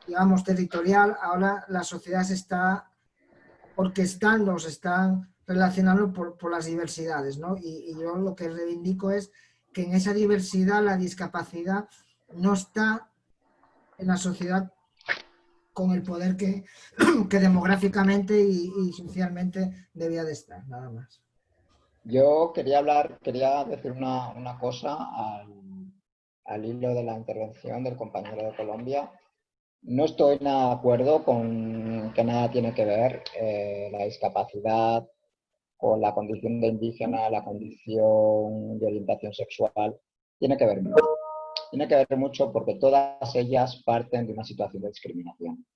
digamos, territorial. Ahora la sociedad se está orquestando, se están relacionando por las diversidades, ¿no? Y yo lo que reivindico es que en esa diversidad la discapacidad no está en la sociedad con el poder que demográficamente y socialmente debía de estar, nada más. Yo quería decir una cosa al hilo de la intervención del compañero de Colombia. No estoy de acuerdo con que nada tiene que ver la discapacidad con la condición de indígena, la condición de orientación sexual. Tiene que ver mucho. Tiene que ver mucho porque todas ellas parten de una situación de discriminación.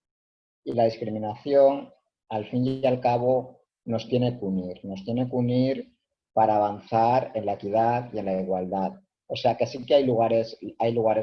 Y la discriminación, al fin y al cabo, nos tiene que unir para avanzar en la equidad y en la igualdad. O sea que sí que hay lugares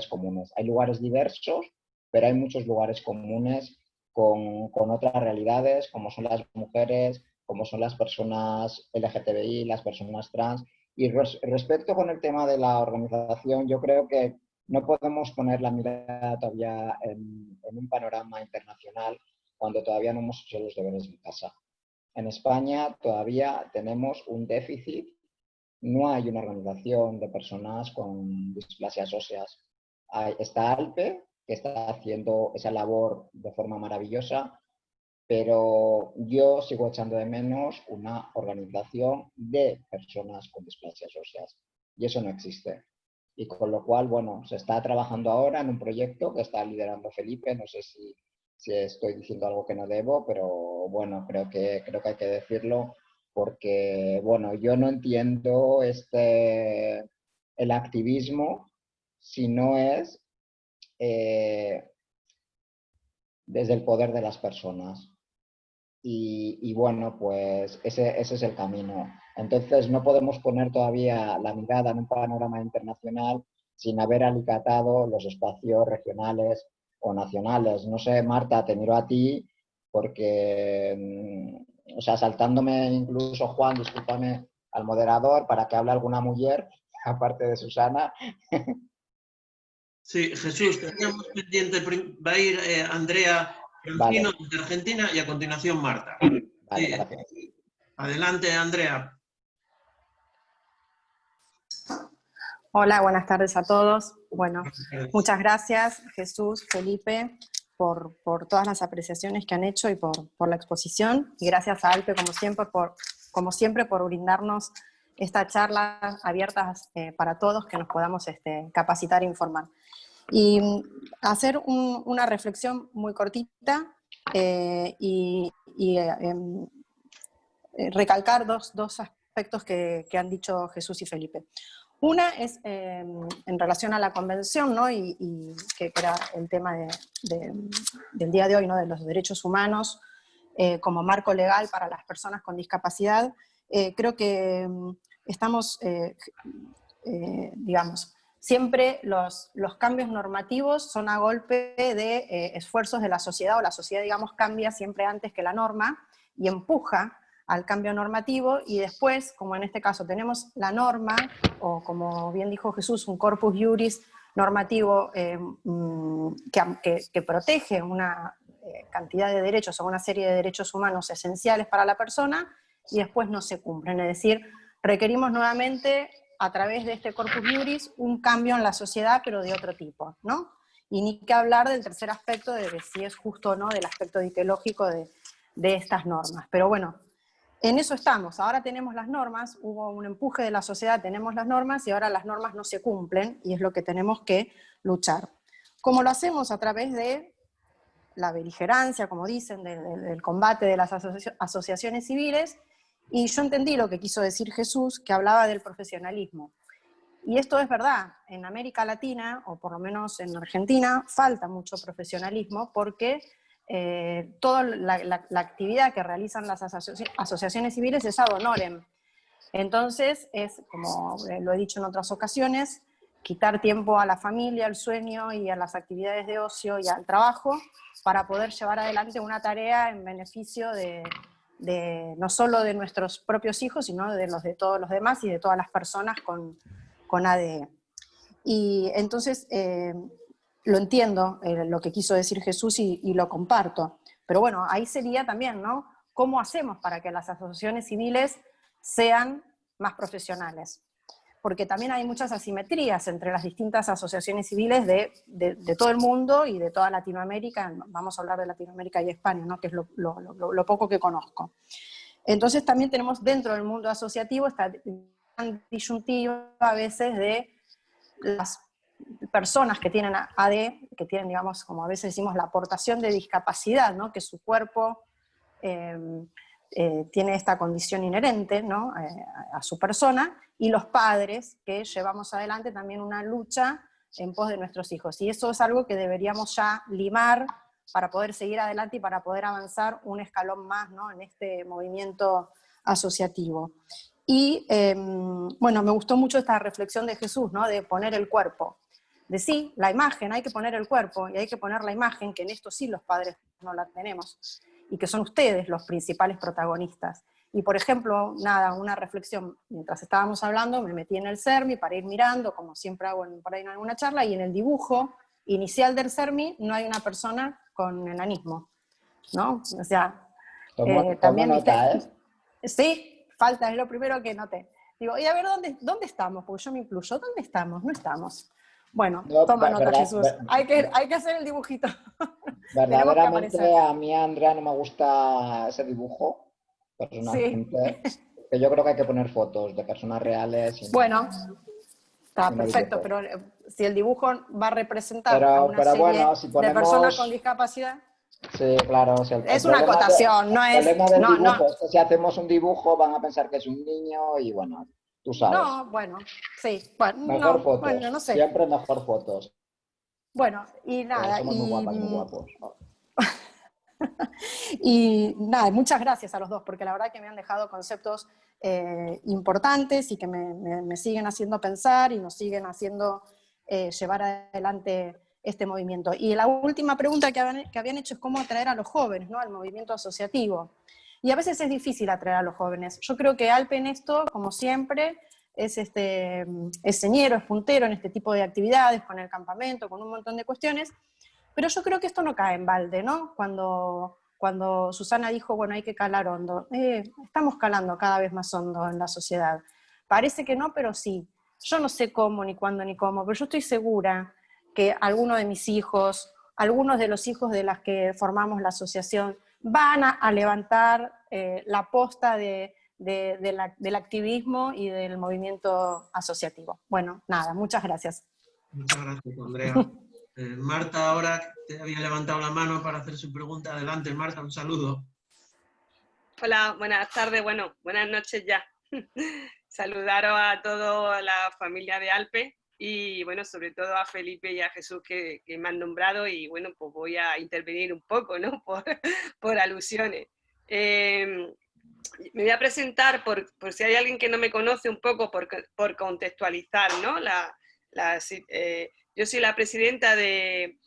comunes, hay lugares diversos, pero hay muchos lugares comunes con otras realidades, como son las mujeres, como son las personas LGTBI, las personas trans. Y respecto con el tema de la organización, yo creo que no podemos poner la mirada todavía en un panorama internacional cuando todavía no hemos hecho los deberes en casa. En España todavía tenemos un déficit, no hay una organización de personas con displasias óseas. Está ALPE, que está haciendo esa labor de forma maravillosa, pero yo sigo echando de menos una organización de personas con displasias óseas, y eso no existe. Y con lo cual, bueno, se está trabajando ahora en un proyecto que está liderando Felipe, no sé si estoy diciendo algo que no debo, pero bueno, creo que hay que decirlo porque, bueno, yo no entiendo el activismo si no es desde el poder de las personas. Y bueno, pues ese es el camino. Entonces no podemos poner todavía la mirada en un panorama internacional sin haber alicatado los espacios regionales o nacionales. No sé, Marta, te miro a ti porque, o sea, saltándome incluso, Juan, discúlpame, al moderador para que hable alguna mujer, aparte de Susana. Sí, Jesús, teníamos pendiente, va a ir Andrea Francino de Argentina y a continuación Marta. Vale, gracias. Adelante, Andrea. Hola, buenas tardes a todos. Bueno, muchas gracias, Jesús, Felipe, por todas las apreciaciones que han hecho y por la exposición. Y gracias a Alpe, como siempre, por brindarnos esta charla abierta para todos, que nos podamos capacitar e informar. Y hacer una reflexión muy cortita y recalcar dos aspectos que han dicho Jesús y Felipe. Una es en relación a la convención, ¿no? y que era el tema del día de hoy, ¿no? De los derechos humanos como marco legal para las personas con discapacidad. Creo que estamos, digamos, siempre los cambios normativos son a golpe de esfuerzos de la sociedad, o la sociedad, digamos, cambia siempre antes que la norma y empuja al cambio normativo, y después, como en este caso tenemos la norma, o como bien dijo Jesús, un corpus iuris normativo que protege una cantidad de derechos o una serie de derechos humanos esenciales para la persona, y después no se cumplen. Es decir, requerimos nuevamente, a través de este corpus iuris, un cambio en la sociedad, pero de otro tipo, ¿no? Y ni que hablar del tercer aspecto, de si es justo o no, del aspecto ideológico de estas normas. Pero bueno, en eso estamos. Ahora tenemos las normas, hubo un empuje de la sociedad, tenemos las normas, y ahora las normas no se cumplen, y es lo que tenemos que luchar. ¿Cómo lo hacemos? A través de la beligerancia, como dicen, del combate de las asociaciones civiles, y yo entendí lo que quiso decir Jesús, que hablaba del profesionalismo. Y esto es verdad, en América Latina, o por lo menos en Argentina, falta mucho profesionalismo, porque toda la actividad que realizan las asociaciones civiles es ad honorem. Entonces, es, como lo he dicho en otras ocasiones, quitar tiempo a la familia, al sueño y a las actividades de ocio y al trabajo para poder llevar adelante una tarea en beneficio de no solo de nuestros propios hijos, sino de los de todos los demás y de todas las personas con ADE. Y entonces, lo entiendo, lo que quiso decir Jesús, y lo comparto. Pero bueno, ahí sería también, ¿no? ¿Cómo hacemos para que las asociaciones civiles sean más profesionales? Porque también hay muchas asimetrías entre las distintas asociaciones civiles de todo el mundo y de toda Latinoamérica. Vamos a hablar de Latinoamérica y España, ¿no? Que es lo poco que conozco. Entonces también tenemos dentro del mundo asociativo esta disyuntiva a veces de las personas que tienen AD, que tienen, digamos, como a veces decimos, la aportación de discapacidad, ¿no? Que su cuerpo tiene esta condición inherente, ¿no? A su persona, y los padres que llevamos adelante también una lucha en pos de nuestros hijos. Y eso es algo que deberíamos ya limar para poder seguir adelante y para poder avanzar un escalón más, ¿no? En este movimiento asociativo. Y bueno, me gustó mucho esta reflexión de Jesús, ¿no? De poner el cuerpo. De sí, la imagen, hay que poner el cuerpo, y hay que poner la imagen, que en esto sí los padres no la tenemos, y que son ustedes los principales protagonistas. Y por ejemplo, nada, una reflexión, mientras estábamos hablando, me metí en el CERMI para ir mirando, como siempre hago por ahí en alguna charla, y en el dibujo inicial del CERMI no hay una persona con enanismo, ¿no? O sea, también, nota, ¿viste? Sí, falta, es lo primero que noté. Digo, y a ver, ¿dónde estamos? Porque yo me incluyo, ¿dónde estamos? No estamos. Bueno, no, toma nota, verdad, Jesús. Hay que hacer el dibujito. Verdaderamente a mí, Andrea, no me gusta ese dibujo, personalmente. Sí. Que yo creo que hay que poner fotos de personas reales. Bueno, está no perfecto, dibujo. pero si el dibujo va a representar a una pero serie bueno, si ponemos... de personas con discapacidad... Sí, claro. Si Es una acotación, no es... El problema del dibujo No. es que si hacemos un dibujo van a pensar que es un niño y bueno, tú sabes. No, bueno, sí. Bueno, mejor fotos. Bueno, no sé. Siempre mejor fotos. Bueno, y nada. Somos muy guapas, muy guapos. Y nada, muchas gracias a los dos, porque la verdad que me han dejado conceptos importantes y que me siguen haciendo pensar y nos siguen haciendo llevar adelante este movimiento. Y la última pregunta que habían hecho es cómo atraer a los jóvenes, ¿no? Al movimiento asociativo. Y a veces es difícil atraer a los jóvenes. Yo creo que ALPE en esto, como siempre, es señero, es puntero en este tipo de actividades, con el campamento, con un montón de cuestiones. Pero yo creo que esto no cae en balde, ¿no? Cuando Susana dijo, bueno, hay que calar hondo. Estamos calando cada vez más hondo en la sociedad. Parece que no, pero sí. Yo no sé cómo, ni cuándo, ni cómo, pero yo estoy segura que algunos de mis hijos, algunos de los hijos de las que formamos la asociación, van a levantar la posta del activismo y del movimiento asociativo. Bueno, nada, muchas gracias. Muchas gracias, Andrea. Marta ahora te había levantado la mano para hacer su pregunta. Adelante, Marta, un saludo. Hola, buenas tardes, bueno, buenas noches ya. Saludaros a toda la familia de ALPE y bueno, sobre todo a Felipe y a Jesús que me han nombrado y bueno, pues voy a intervenir un poco, ¿no? Por alusiones. Me voy a presentar por si hay alguien que no me conoce un poco, por contextualizar, ¿no? Yo soy la presidenta de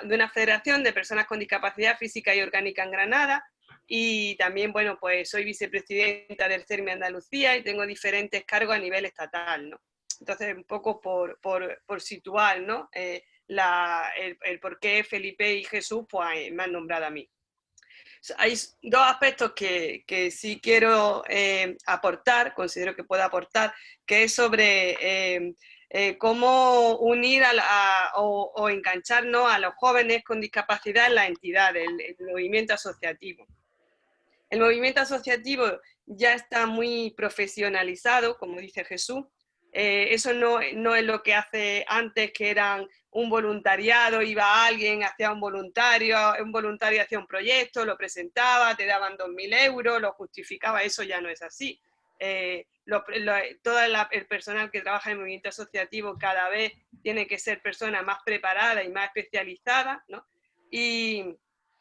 una federación de personas con discapacidad física y orgánica en Granada, y también, bueno, pues soy vicepresidenta del CERMI Andalucía y tengo diferentes cargos a nivel estatal, ¿no? Entonces, un poco por situar, ¿no? El por qué Felipe y Jesús pues, me han nombrado a mí. Hay dos aspectos que sí quiero aportar, considero que puedo aportar, que es sobre cómo unir o engancharnos a los jóvenes con discapacidad en la entidad, el movimiento asociativo. El movimiento asociativo ya está muy profesionalizado, como dice Jesús. Eso no es lo que hace antes, que eran un voluntariado, iba alguien, hacía un voluntario hacía un proyecto, lo presentaba, te daban 2.000 euros, lo justificaba. Eso ya no es así. Todo el personal que trabaja en el movimiento asociativo cada vez tiene que ser personas más preparadas y más especializadas, ¿no? Y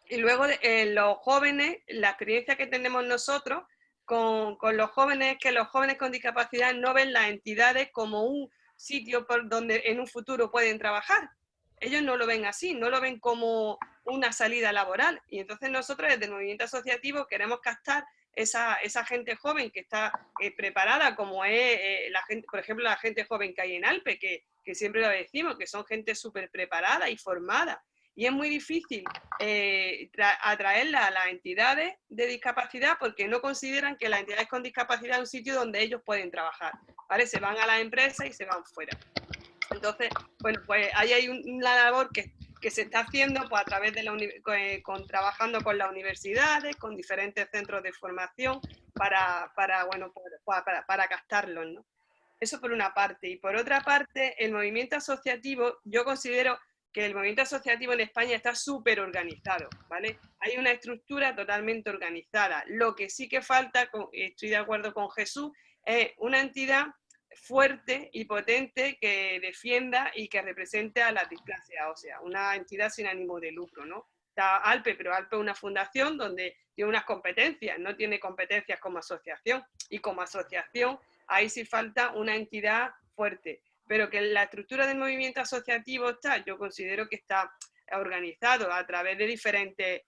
luego los jóvenes, la experiencia que tenemos nosotros con los jóvenes es que los jóvenes con discapacidad no ven las entidades como un sitio por donde en un futuro pueden trabajar. Ellos no lo ven así, no lo ven como una salida laboral. Y entonces nosotros desde el movimiento asociativo queremos captar esa gente joven que está preparada, como es la gente, por ejemplo, la gente joven que hay en Alpe, que siempre lo decimos, que son gente súper preparada y formada. Y es muy difícil atraerla a las entidades de discapacidad porque no consideran que las entidades con discapacidad es un sitio donde ellos pueden trabajar, ¿vale? Se van a las empresas y se van fuera. Entonces, bueno, pues ahí hay una labor que se está haciendo pues, a través de trabajando con las universidades, con diferentes centros de formación para captarlos, ¿no? Eso por una parte. Y por otra parte, el movimiento asociativo, yo considero que el movimiento asociativo en España está súper organizado, ¿vale? Hay una estructura totalmente organizada. Lo que sí que falta, estoy de acuerdo con Jesús, es una entidad fuerte y potente que defienda y que represente a las displasias óseas, una entidad sin ánimo de lucro, ¿no? Está Alpe, pero Alpe es una fundación donde tiene unas competencias, no tiene competencias como asociación, y como asociación ahí sí falta una entidad fuerte, pero que la estructura del movimiento asociativo yo considero que está organizado a través de diferentes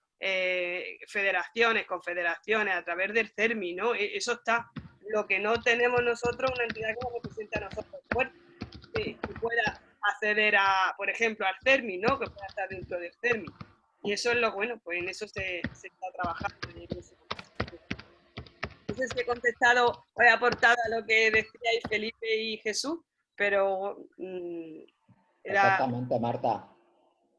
federaciones, confederaciones, a través del CERMI, ¿no? Eso está. Lo que no tenemos nosotros, una entidad que nos representa a nosotros fuerte, que pueda acceder por ejemplo, al CERMI, ¿no? Que pueda estar dentro del CERMI. Y eso es lo bueno, pues en eso se está trabajando. No sé si he contestado o he aportado a lo que decíais Felipe y Jesús, pero Perfectamente, Marta.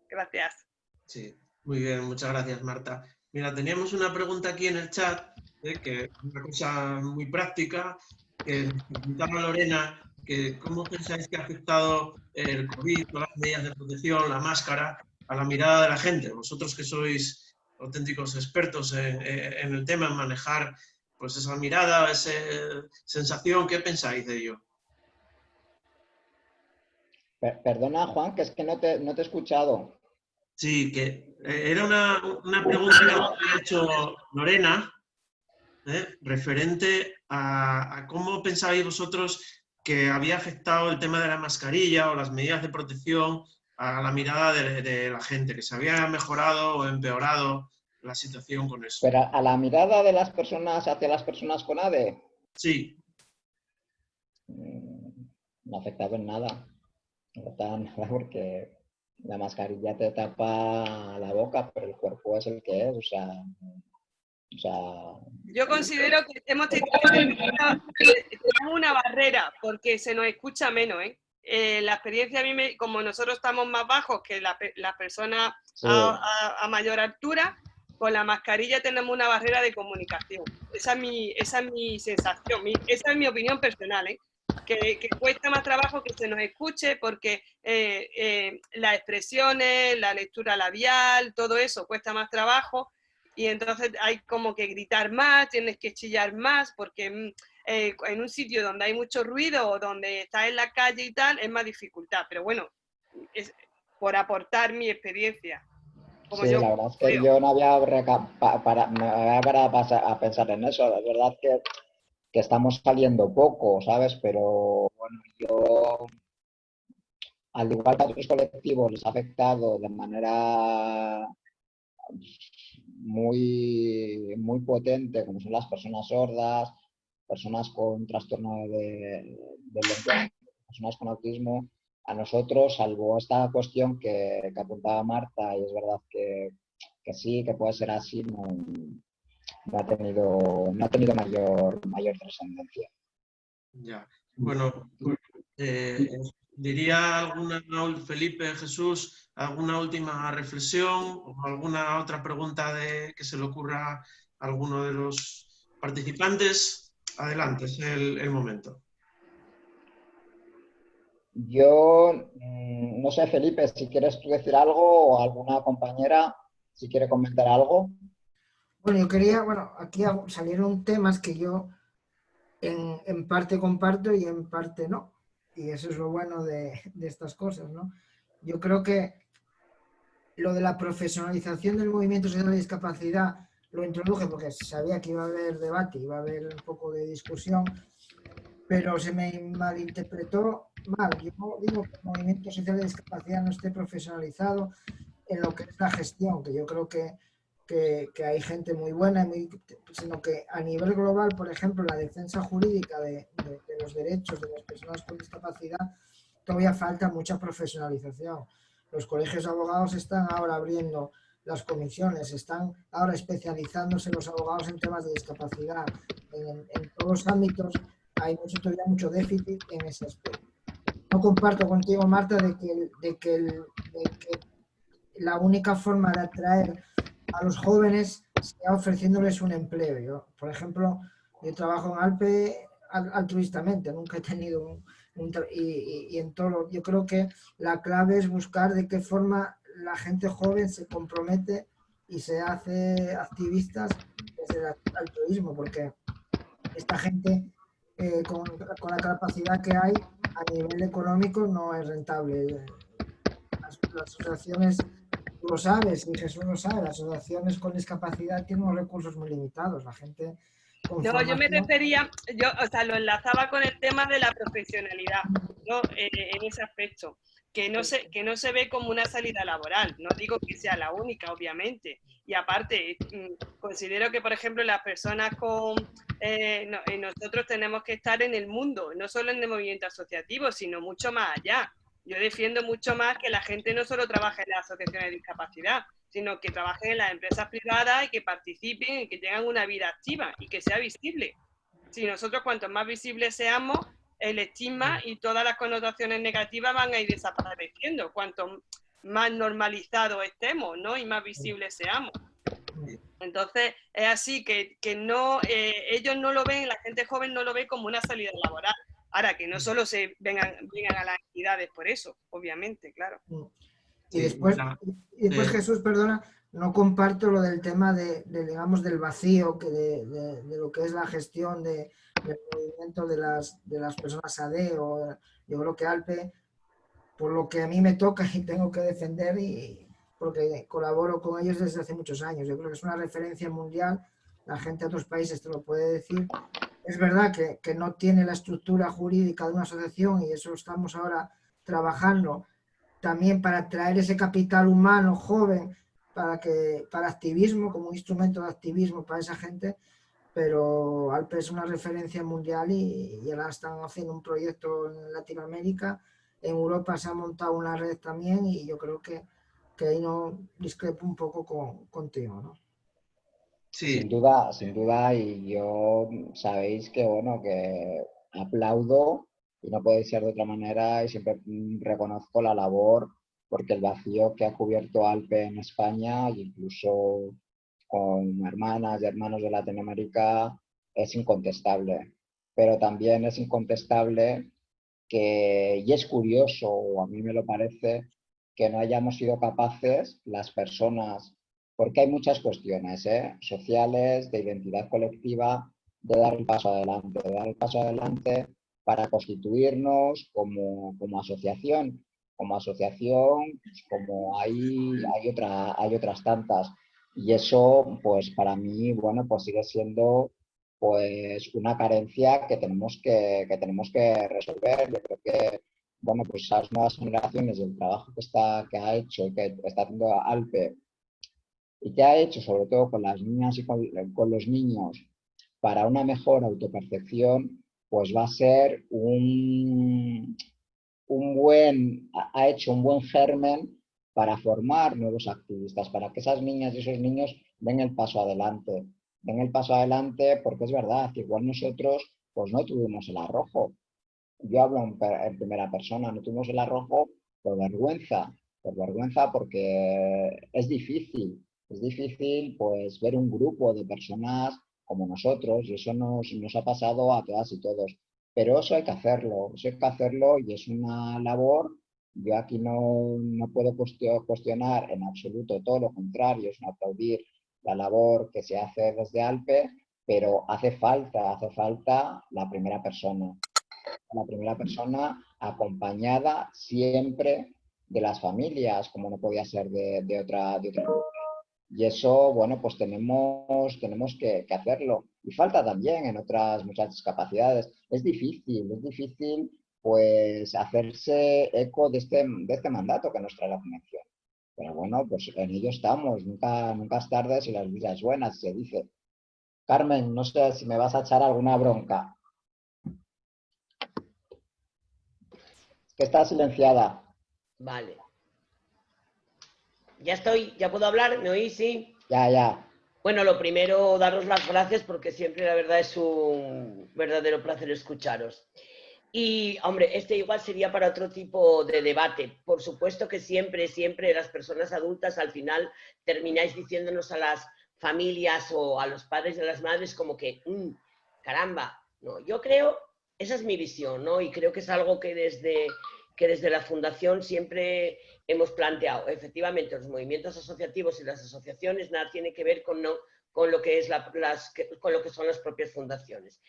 Gracias. Sí, muy bien, muchas gracias, Marta. Mira, teníamos una pregunta aquí en el chat, que es una cosa muy práctica, que nos preguntaba Lorena, que cómo pensáis que ha afectado el COVID, todas las medidas de protección, la máscara, a la mirada de la gente. Vosotros que sois auténticos expertos en el tema, en manejar pues esa mirada, esa sensación, ¿qué pensáis de ello? Perdona, Juan, que es que no te he escuchado. Sí, que era una pregunta que nos había hecho Lorena, referente a cómo pensabais vosotros que había afectado el tema de la mascarilla o las medidas de protección a la mirada de la gente, que se había mejorado o empeorado la situación con eso. Pero a la mirada de las personas hacia las personas con ADE. Sí. No ha afectado en nada. No ha afectado en nada porque la mascarilla te tapa la boca, pero el cuerpo es el que es. O sea, yo considero que tenemos una barrera porque se nos escucha menos, la experiencia a mí, como nosotros estamos más bajos que las personas sí, a mayor altura, con la mascarilla tenemos una barrera de comunicación. Esa es mi sensación, esa es mi opinión personal, que cuesta más trabajo que se nos escuche porque las expresiones, la lectura labial, todo eso cuesta más trabajo. Y entonces hay como que gritar más, tienes que chillar más, porque en un sitio donde hay mucho ruido o donde estás en la calle y tal, es más dificultad. Pero bueno, es por aportar mi experiencia. como Sí, yo la verdad es que creo. yo no había me había parado a pensar en eso. Es verdad que estamos saliendo poco, ¿sabes? Pero bueno, yo, al igual que a otros colectivos, les ha afectado de manera muy potente, como son las personas sordas, personas con trastorno del lenguaje, personas con autismo. A nosotros, salvo esta cuestión que apuntaba Marta, y es verdad que sí, que puede ser así, no ha tenido mayor trascendencia. Ya. Bueno, diría Felipe, Jesús, alguna última reflexión o alguna otra pregunta que se le ocurra a alguno de los participantes. Adelante, es el momento. Yo no sé, Felipe, si quieres tú decir algo o alguna compañera, si quiere comentar algo. Bueno, yo quería, bueno, aquí salieron temas que yo en parte comparto y en parte no. Y eso es lo bueno de estas cosas, ¿no? Yo creo que lo de la profesionalización del movimiento social de discapacidad lo introduje porque sabía que iba a haber debate, iba a haber un poco de discusión, pero se me malinterpretó mal. Yo no digo que el movimiento social de discapacidad no esté profesionalizado en lo que es la gestión, que yo creo que hay gente muy buena, sino que a nivel global, por ejemplo, la defensa jurídica de los derechos de las personas con discapacidad, todavía falta mucha profesionalización. Los colegios de abogados están ahora abriendo las comisiones, están ahora especializándose los abogados en temas de discapacidad. En todos los ámbitos hay todavía mucho déficit en ese aspecto. No comparto contigo, Marta, de que la única forma de atraer a los jóvenes sea ofreciéndoles un empleo. Yo, por ejemplo, yo trabajo en Alpe altruistamente, nunca he tenido y en todo. Yo creo que la clave es buscar de qué forma la gente joven se compromete y se hace activistas desde el altruismo, porque esta gente con la capacidad que hay a nivel económico no es rentable. Las asociaciones, tú lo sabes, y Jesús lo sabe, las asociaciones con discapacidad tienen unos recursos muy limitados. La gente con No, yo me formación... refería, o sea, lo enlazaba con el tema de la profesionalidad, ¿no? En ese aspecto, que no se ve como una salida laboral. No digo que sea la única, obviamente. Y aparte, considero que, por ejemplo, las personas nosotros tenemos que estar en el mundo, no solo en el movimiento asociativo, sino mucho más allá. Yo defiendo mucho más que la gente no solo trabaje en las asociaciones de discapacidad, sino que trabajen en las empresas privadas y que participen y que tengan una vida activa y que sea visible. Si nosotros cuanto más visibles seamos, el estigma y todas las connotaciones negativas van a ir desapareciendo, cuanto más normalizados estemos, ¿no? Y más visibles seamos. Entonces, es así que no, ellos no lo ven, la gente joven no lo ve como una salida laboral. Ahora, que no solo se vengan a las entidades por eso, obviamente, claro. Y después, Jesús, perdona, no comparto lo del tema digamos, del vacío, de lo que es la gestión del movimiento de las personas AD, o yo creo que Alpe, por lo que a mí me toca y tengo que defender, porque colaboro con ellos desde hace muchos años. Yo creo que es una referencia mundial, la gente de otros países te lo puede decir. Es verdad que no tiene la estructura jurídica de una asociación y eso estamos ahora trabajando también para atraer ese capital humano joven para activismo, como un instrumento de activismo para esa gente, pero Alpe es una referencia mundial y ahora están haciendo un proyecto en Latinoamérica. En Europa se ha montado una red también y yo creo que ahí no discrepo un poco contigo, ¿no? Sí. Sin duda, y yo sabéis que, bueno, que aplaudo y no puede ser de otra manera y siempre reconozco la labor porque el vacío que ha cubierto Alpe en España, incluso con hermanas y hermanos de Latinoamérica, es incontestable. Pero también es incontestable y es curioso, o a mí me lo parece, que no hayamos sido capaces, las personas, porque hay muchas cuestiones sociales, de identidad colectiva, de dar el paso adelante, para constituirnos como asociación como asociación, pues como hay otras tantas. Y eso, pues para mí, bueno, pues sigue siendo pues una carencia que tenemos que resolver. Yo creo que, bueno, pues las nuevas generaciones y el trabajo que ha hecho y que está haciendo Alpe y que ha hecho sobre todo con las niñas y con los niños para una mejor autopercepción, pues va a ser ha hecho un buen germen para formar nuevos activistas, para que esas niñas y esos niños den el paso adelante. Den el paso adelante porque es verdad que igual nosotros pues no tuvimos el arrojo. Yo hablo en primera persona, no tuvimos el arrojo por vergüenza porque es difícil pues ver un grupo de personas como nosotros y eso nos ha pasado a todas y todos. Pero eso hay que hacerlo y es una labor. Yo aquí no puedo cuestionar en absoluto, todo lo contrario, es un aplaudir la labor que se hace desde Alpe, pero hace falta la primera persona acompañada siempre de las familias, como no podía ser de otra manera. Y eso, bueno, pues tenemos que hacerlo. Y falta también en otras muchas discapacidades. Es difícil pues hacerse eco de este mandato que nos trae la Fundación. Pero bueno, pues en ello estamos. Nunca es tarde si las vías buenas, se dice. Carmen, no sé si me vas a echar alguna bronca. Que está silenciada. Vale. Ya estoy, ya puedo hablar, ¿me oís? Sí. Ya. Bueno, lo primero, daros las gracias porque siempre la verdad es un verdadero placer escucharos. Y, hombre, este igual sería para otro tipo de debate. Por supuesto que siempre las personas adultas al final termináis diciéndonos a las familias o a los padres y a las madres como que, caramba, no, yo creo, esa es mi visión, ¿no? Y creo que es algo que desde la Fundación siempre hemos planteado. Efectivamente, los movimientos asociativos y las asociaciones nada tiene que ver con lo que son las propias fundaciones.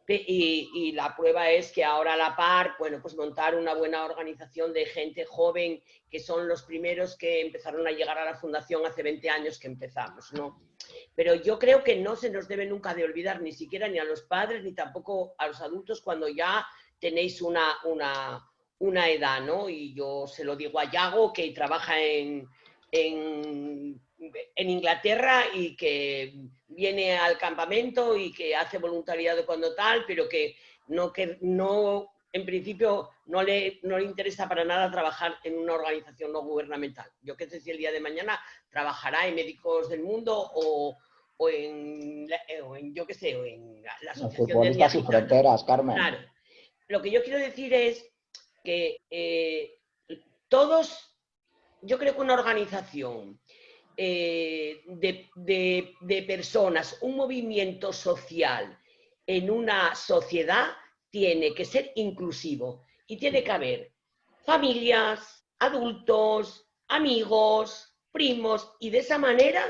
Y la prueba es que ahora a la par, bueno, pues montar una buena organización de gente joven, que son los primeros que empezaron a llegar a la Fundación hace 20 años que empezamos, ¿no? Pero yo creo que no se nos debe nunca de olvidar, ni siquiera ni a los padres, ni tampoco a los adultos, cuando ya tenéis una edad, ¿no? Y yo se lo digo a Yago, que trabaja en Inglaterra y que viene al campamento y que hace voluntariado cuando tal, pero que no en principio no le interesa para nada trabajar en una organización no gubernamental. Yo qué sé si el día de mañana trabajará en Médicos del Mundo o en yo qué sé, o en la Asociación de Futbolistas sin Fronteras, Carmen. Claro. Lo que yo quiero decir es que todos, yo creo que una organización de personas, un movimiento social en una sociedad tiene que ser inclusivo y tiene que haber familias, adultos, amigos, primos, y de esa manera,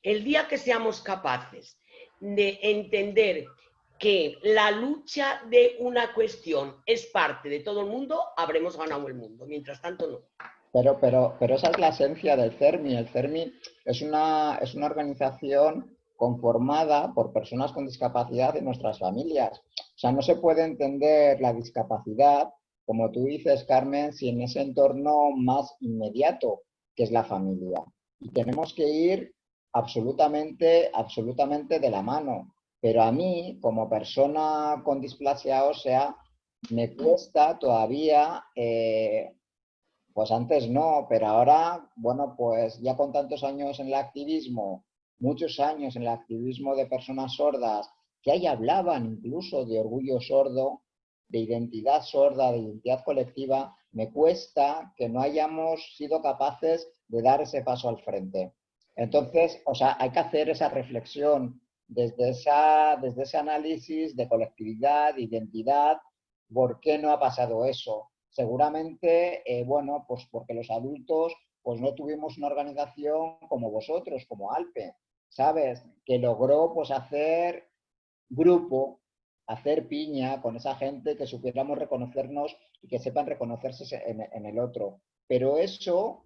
el día que seamos capaces de entender que la lucha de una cuestión es parte de todo el mundo, habremos ganado el mundo. Mientras tanto, no. Pero esa es la esencia del CERMI. El CERMI es una organización conformada por personas con discapacidad y nuestras familias. O sea, no se puede entender la discapacidad, como tú dices, Carmen, si en ese entorno más inmediato, que es la familia. Y tenemos que ir absolutamente de la mano. Pero a mí, como persona con displasia ósea, me cuesta todavía... Pues antes no, pero ahora, bueno, pues ya con tantos años en el activismo, muchos años en el activismo de personas sordas, que ahí hablaban incluso de orgullo sordo, de identidad sorda, de identidad colectiva, me cuesta que no hayamos sido capaces de dar ese paso al frente. Entonces, o sea, hay que hacer esa reflexión desde ese análisis de colectividad, de identidad, ¿por qué no ha pasado eso? Seguramente, bueno, pues porque los adultos pues no tuvimos una organización como vosotros, como Alpe, ¿sabes? Que logró pues hacer grupo, hacer piña con esa gente, que supiéramos reconocernos y que sepan reconocerse en el otro. pero eso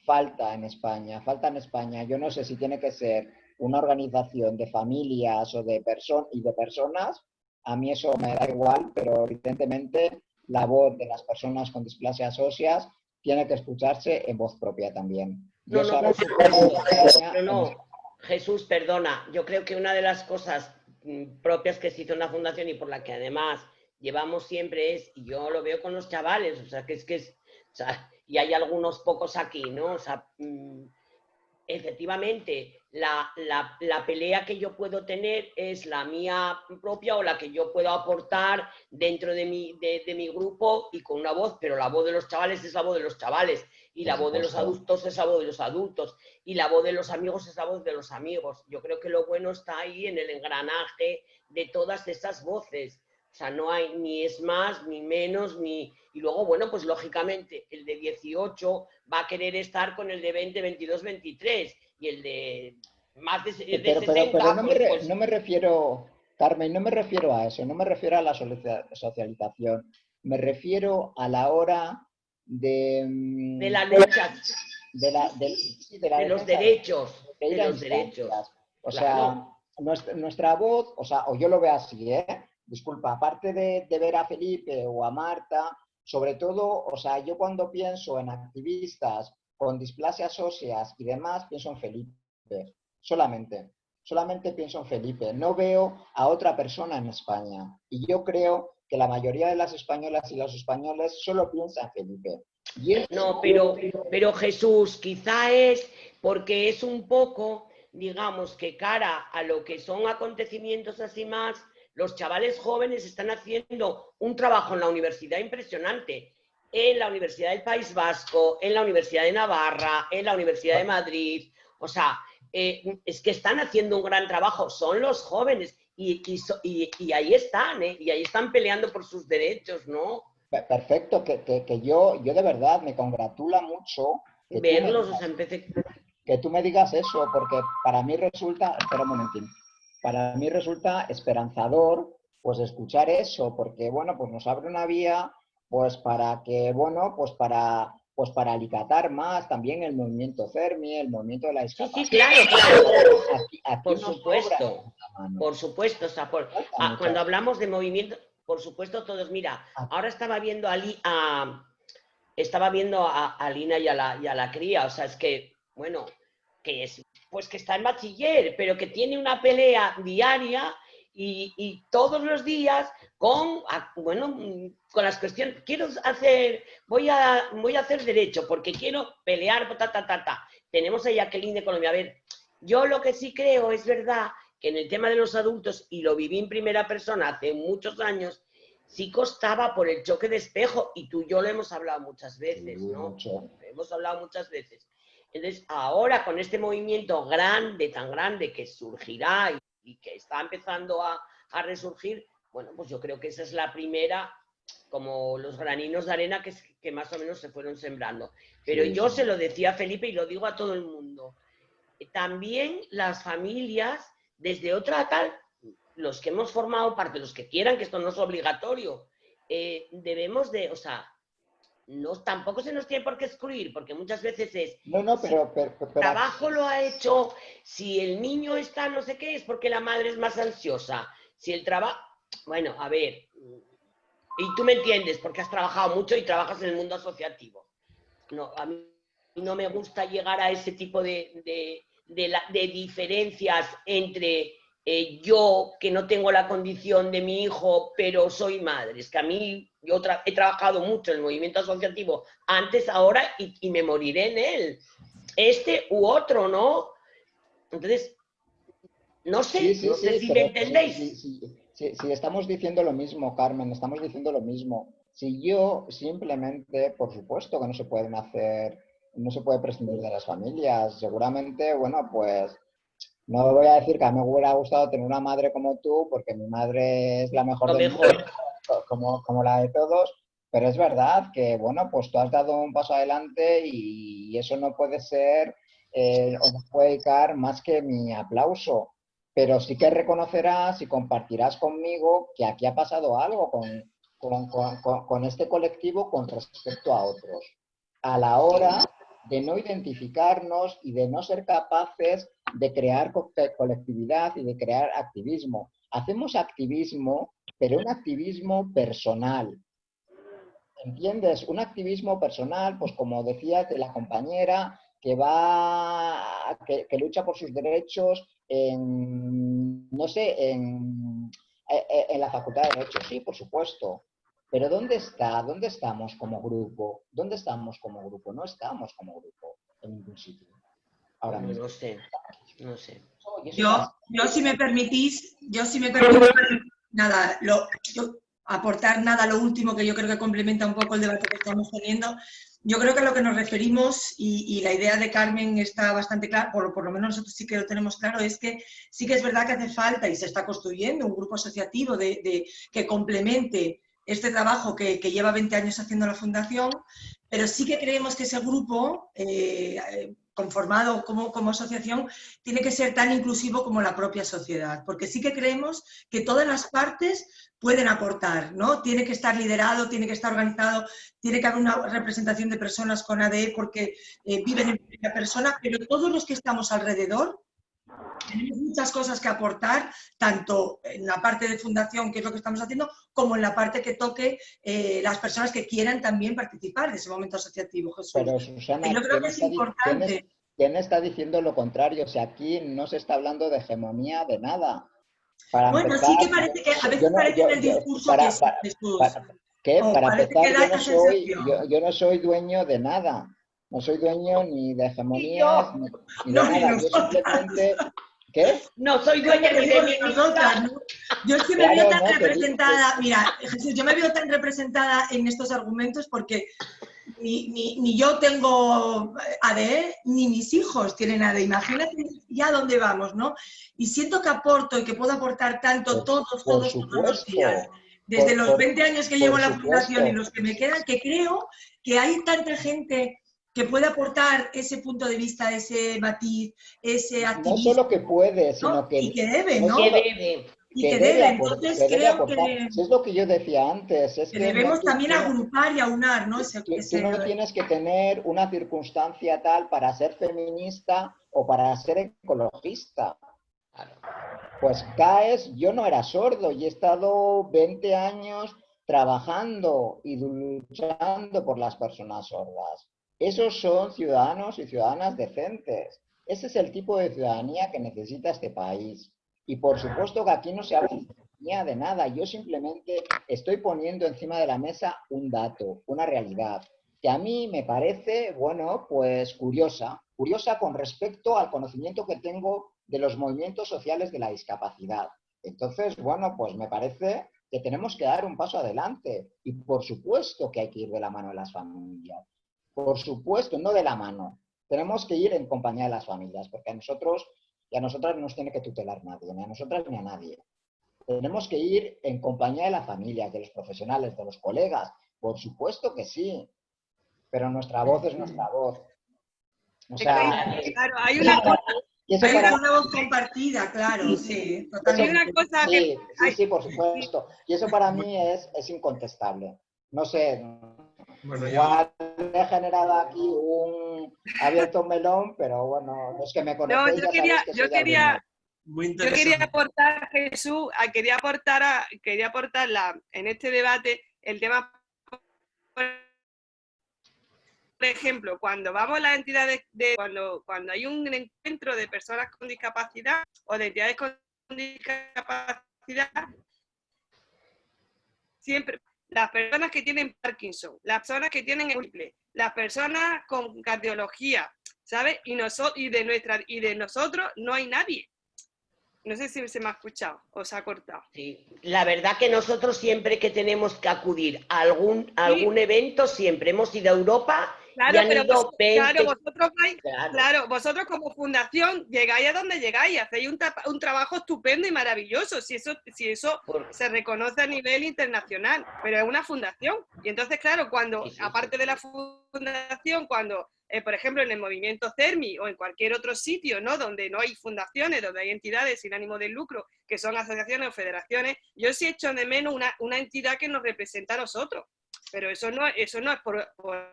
falta en España, falta en España. Yo no sé si tiene que ser una organización de familias o de personas, a mí eso me da igual, pero evidentemente la voz de las personas con displasias óseas tiene que escucharse en voz propia también. Y No, eso no, a por veces supuesto. No, no. Jesús, perdona. Yo creo que una de las cosas propias que se hizo en la fundación y por la que además llevamos siempre es, y yo lo veo con los chavales, o sea, o sea, y hay algunos pocos aquí, ¿no? O sea, efectivamente, la pelea que yo puedo tener es la mía propia o la que yo puedo aportar dentro de mi grupo y con una voz, pero la voz de los chavales es la voz de los chavales y la voz de los adultos es la voz de los adultos y la voz de los amigos es la voz de los amigos. Yo creo que lo bueno está ahí en el engranaje de todas esas voces. O sea, no hay ni es más, ni menos, ni... Y luego, bueno, pues lógicamente el de 18 va a querer estar con el de 20, 22, 23 y el de más de 60, pero pues... no me refiero, Carmen, no me refiero a eso, no me refiero a la socialización, me refiero a la hora de las luchas, de los derechos, de ir de a los derechos. O Claro. sea, nuestra voz, o yo lo veo así, disculpa, aparte de ver a Felipe o a Marta, sobre todo, o sea, yo cuando pienso en activistas con displasias óseas y demás, pienso en Felipe, solamente pienso en Felipe, no veo a otra persona en España. Y yo creo que la mayoría de las españolas y los españoles solo piensan en Felipe. No, pero Jesús, quizá es porque es un poco, digamos, que cara a lo que son acontecimientos así más, los chavales jóvenes están haciendo un trabajo en la universidad impresionante, en la Universidad del País Vasco, en la Universidad de Navarra, en la Universidad de Madrid, o sea, es que están haciendo un gran trabajo, son los jóvenes y ahí están, y ahí están peleando por sus derechos, ¿no? Perfecto, que yo de verdad me congratula mucho Verlos, o sea, empecé... que tú me digas eso, porque para mí resulta, espera un momentín, para mí resulta esperanzador pues escuchar eso, porque bueno, pues nos abre una vía pues para que, bueno, pues para alicatar más también el movimiento Fermi, el movimiento de la discapacidad. Sí, claro. Aquí por supuesto, o sea, cuando hablamos de movimiento, por supuesto todos, mira, ahora estaba viendo a Lina y a la cría, o sea, es que, bueno, que es, pues que está en bachiller, pero que tiene una pelea diaria y todos los días con las cuestiones, voy a hacer derecho porque quiero pelear, Tenemos a Jacqueline de Colombia. A ver, yo lo que sí creo es verdad que en el tema de los adultos, y lo viví en primera persona hace muchos años, sí costaba por el choque de espejo, y tú y yo lo hemos hablado muchas veces, ¿no? Hemos hablado muchas veces. Entonces, ahora con este movimiento grande, tan grande, que surgirá y que está empezando a resurgir, bueno, pues yo creo que esa es la primera, como los graninos de arena que más o menos se fueron sembrando. Pero yo se lo decía a Felipe y lo digo a todo el mundo. También las familias, desde otra tal, los que hemos formado parte, los que quieran, que esto no es obligatorio, debemos de, o sea, tampoco se nos tiene por qué excluir, porque muchas veces es... pero el trabajo lo ha hecho, si el niño está no sé qué, es porque la madre es más ansiosa. Si el trabajo... Bueno, a ver, y tú me entiendes, porque has trabajado mucho y trabajas en el mundo asociativo. No, a mí no me gusta llegar a ese tipo de diferencias entre yo, que no tengo la condición de mi hijo, pero soy madre. Es que a mí, yo he trabajado mucho en el movimiento asociativo antes, ahora, y me moriré en él. Este u otro, ¿no? Entonces, no sé, no sé si me entendéis. Sí, estamos diciendo lo mismo, Carmen, estamos diciendo lo mismo. Si yo simplemente, por supuesto que no se pueden hacer, no se puede prescindir de las familias. Seguramente, bueno, pues no voy a decir que a mí me hubiera gustado tener una madre como tú, porque mi madre es la mejor del mundo, como la de todos, pero es verdad que, bueno, pues tú has dado un paso adelante y eso no puede ser, o no puede dedicar más que mi aplauso. Pero sí que reconocerás y compartirás conmigo que aquí ha pasado algo con este colectivo con respecto a otros. a la hora de no identificarnos y de no ser capaces de crear colectividad y de crear activismo. Hacemos activismo, pero un activismo personal. ¿Entiendes? Un activismo personal, pues como decía de la compañera, que lucha por sus derechos en, no sé, en la Facultad de Derecho. Sí, por supuesto. Pero ¿dónde estamos como grupo? ¿Dónde estamos como grupo? No estamos como grupo en ningún sitio. Ahora mismo. No sé, no sé. Yo si me permitís, nada, aportar nada, lo último que yo creo que complementa un poco el debate que estamos teniendo. Yo creo que a lo que nos referimos, y la idea de Carmen está bastante clara, por lo menos nosotros sí que lo tenemos claro, es que sí que es verdad que hace falta y se está construyendo un grupo asociativo que complemente este trabajo que lleva 20 años haciendo la Fundación, pero sí que creemos que ese grupo, conformado como asociación, tiene que ser tan inclusivo como la propia sociedad, porque sí que creemos que todas las partes pueden aportar, ¿no? Tiene que estar liderado, tiene que estar organizado, tiene que haber una representación de personas con ADE porque viven en primera persona, pero todos los que estamos alrededor tenemos muchas cosas que aportar, tanto en la parte de fundación, que es lo que estamos haciendo, como en la parte que toque las personas que quieran también participar de ese momento asociativo, Jesús. Pero Susana, yo creo que es importante. ¿Quién está diciendo lo contrario? O sea, aquí no se está hablando de hegemonía de nada. Para bueno, empezar, sí que parece que a veces parece en el discurso que es Jesús. Para empezar, yo no soy dueño de nada. No soy dueño ni de hegemonías, ni de nada. Yo simplemente... ¿Qué? No soy dueña ni de mí misma. Yo es que me veo tan representada, mira, Jesús, yo me veo tan representada en estos argumentos porque ni yo tengo ADE, ni mis hijos tienen ADE. Imagínate ya dónde vamos, ¿no? Y siento que aporto y que puedo aportar tanto todos los días. Desde los 20 años que llevo en la Fundación y los que me quedan, que creo que hay tanta gente que puede aportar ese punto de vista, ese matiz, ese activismo. No solo que puede, sino ¿no? que... Y que debe, ¿no? Que debe. Y que debe. Entonces creo que... Es lo que yo decía antes. Es que debemos también agrupar y aunar, ¿no? Tú no tienes que tener una circunstancia tal para ser feminista o para ser ecologista. Pues caes, yo no era sordo y he estado 20 años trabajando y luchando por las personas sordas. Esos son ciudadanos y ciudadanas decentes. Ese es el tipo de ciudadanía que necesita este país. Y por supuesto que aquí no se habla de nada. Yo simplemente estoy poniendo encima de la mesa un dato, una realidad, que a mí me parece, bueno, pues curiosa con respecto al conocimiento que tengo de los movimientos sociales de la discapacidad. Entonces, bueno, pues me parece que tenemos que dar un paso adelante. Y por supuesto que hay que ir de la mano de las familias. Por supuesto, no de la mano. Tenemos que ir en compañía de las familias, porque a nosotros y a nosotras no nos tiene que tutelar nadie, ni a nosotras ni a nadie. Tenemos que ir en compañía de las familias, de los profesionales, de los colegas. Por supuesto que sí, pero nuestra voz es nuestra voz. O sea, claro, hay una cosa... Hay una voz compartida, claro, sí, totalmente. Hay una cosa que... Sí, por supuesto. Y eso para mí es incontestable. No sé, bueno, igual he generado aquí abierto un melón, en melón, pero es que me conocéis. No, yo quería aportar, Jesús, quería aportar en este debate el tema, por ejemplo, cuando vamos a las entidades, cuando hay un encuentro de personas con discapacidad o de entidades con discapacidad, siempre las personas que tienen Parkinson, las personas que tienen las personas con cardiología, ¿sabes? Y de nosotros no hay nadie. No sé si se me ha escuchado o se ha cortado. Sí, la verdad que nosotros siempre que tenemos que acudir a algún evento, siempre hemos ido a Europa. Claro, pero vosotros como fundación llegáis a donde llegáis, hacéis un trabajo estupendo y maravilloso, si eso se reconoce a nivel internacional, pero es una fundación. Y entonces, claro, aparte de la fundación, por ejemplo, en el movimiento CERMI o en cualquier otro sitio, ¿no?, donde no hay fundaciones, donde hay entidades sin ánimo de lucro, que son asociaciones o federaciones, yo sí echo de menos una entidad que nos representa a nosotros. Pero eso no es por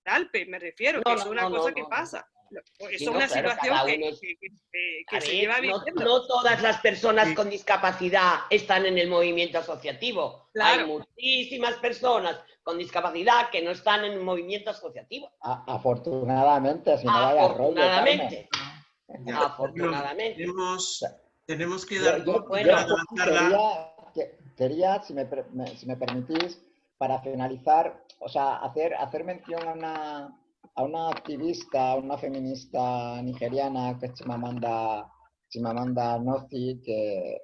Alpe, me refiero, que es una cosa que pasa. Es Sí, una claro, situación cada que, uno es- que se lleva viviendo. No todas las personas Sí. con discapacidad están en el movimiento asociativo. Claro. Hay muchísimas personas con discapacidad que no están en un movimiento asociativo. Afortunadamente, si no vaya rollo, Carmen. Afortunadamente. Ya. Afortunadamente. Bueno, tenemos que Yo, dar yo- por yo, terminada la charla. quería, si me permitís, para finalizar, o sea, hacer mención a una activista, a una feminista nigeriana, que es Chimamanda Ngozi, que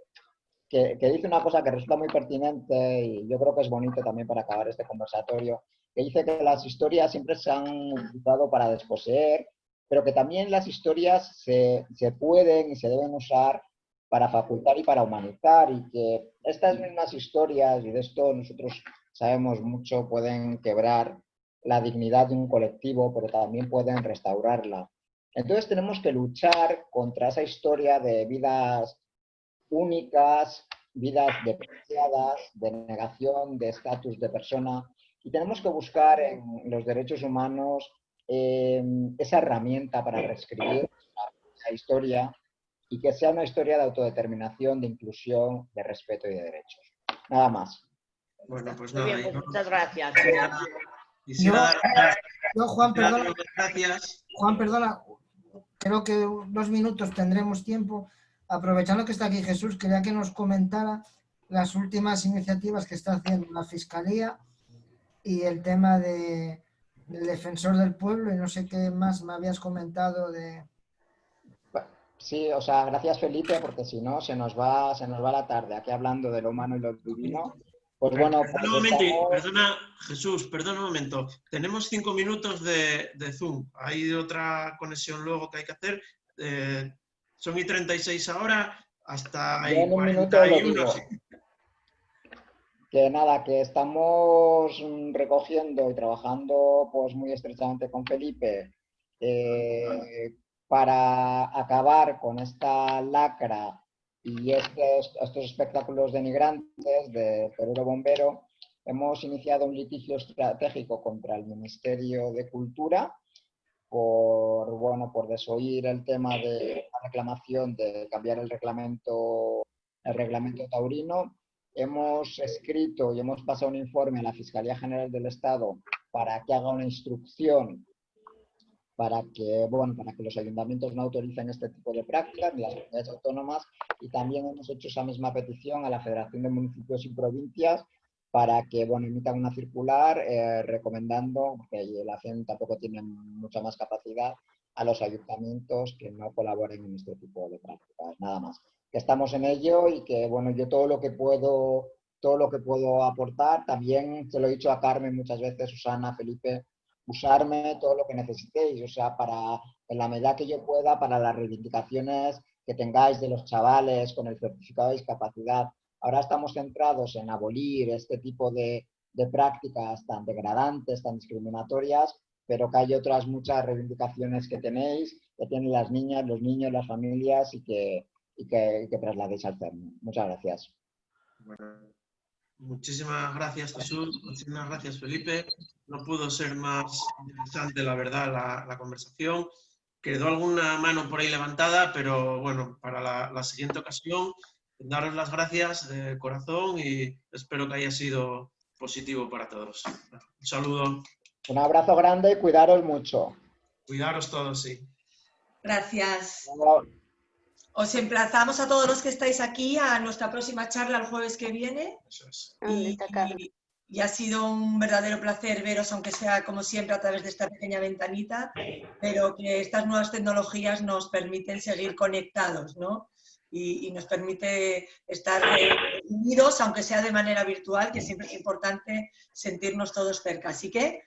dice una cosa que resulta muy pertinente y yo creo que es bonito también para acabar este conversatorio, que dice que las historias siempre se han utilizado para desposeer, pero que también las historias se pueden y se deben usar para facultar y para humanizar, y que estas mismas historias, y de esto nosotros sabemos mucho, pueden quebrar la dignidad de un colectivo, pero también pueden restaurarla. Entonces tenemos que luchar contra esa historia de vidas únicas, vidas despreciadas, de negación, de estatus de persona, y tenemos que buscar en los derechos humanos esa herramienta para reescribir la historia y que sea una historia de autodeterminación, de inclusión, de respeto y de derechos. Nada más. Bueno, pues Muy nada. bien, pues muchas gracias. Quisiera Yo, Juan, perdona, dar las gracias. Juan, perdona, creo que 2 minutos tendremos tiempo. Aprovechando que está aquí Jesús, quería que nos comentara las últimas iniciativas que está haciendo la Fiscalía y el tema del defensor del pueblo, y no sé qué más me habías comentado de... Sí, o sea, gracias Felipe, porque si no se nos va la tarde aquí hablando de lo humano y lo divino. Pues bueno, Perdona un momento, perdona, Jesús, perdona un momento. Tenemos 5 minutos de Zoom. Hay otra conexión luego que hay que hacer. Son y 36 ahora, hasta yo y en un minuto lo 41. digo. Que nada, que estamos recogiendo y trabajando pues muy estrechamente con Felipe para acabar con esta lacra y estos espectáculos denigrantes de torero bombero. Hemos iniciado un litigio estratégico contra el Ministerio de Cultura por desoír el tema de la reclamación de cambiar el reglamento taurino. Hemos escrito y hemos pasado un informe a la Fiscalía General del Estado para que haga una instrucción para que los ayuntamientos no autoricen este tipo de prácticas, ni las comunidades autónomas, y también hemos hecho esa misma petición a la Federación de Municipios y Provincias para que emitan una circular recomendando, porque la FEM tampoco tiene mucha más capacidad, a los ayuntamientos que no colaboren en este tipo de prácticas. Nada más. Que estamos en ello y que yo todo lo que puedo aportar, también se lo he dicho a Carmen muchas veces, Susana, Felipe, usarme todo lo que necesitéis, o sea, en la medida que yo pueda, para las reivindicaciones que tengáis de los chavales con el certificado de discapacidad. Ahora estamos centrados en abolir este tipo de prácticas tan degradantes, tan discriminatorias, pero que hay otras muchas reivindicaciones que tenéis, que tienen las niñas, los niños, las familias y que trasladéis al CERN. Muchas gracias. Bueno, muchísimas gracias, Jesús. Muchísimas gracias, Felipe. No pudo ser más interesante, la verdad, la conversación. Quedó alguna mano por ahí levantada, pero bueno, para la siguiente ocasión, daros las gracias de corazón y espero que haya sido positivo para todos. Un saludo. Un abrazo grande y cuidaros mucho. Cuidaros todos, sí. Gracias. Chao. Os emplazamos a todos los que estáis aquí a nuestra próxima charla el jueves que viene. Eso es. Y ha sido un verdadero placer veros, aunque sea como siempre a través de esta pequeña ventanita, pero que estas nuevas tecnologías nos permiten seguir conectados, ¿no? Y nos permite estar unidos, aunque sea de manera virtual, que siempre es importante sentirnos todos cerca. Así que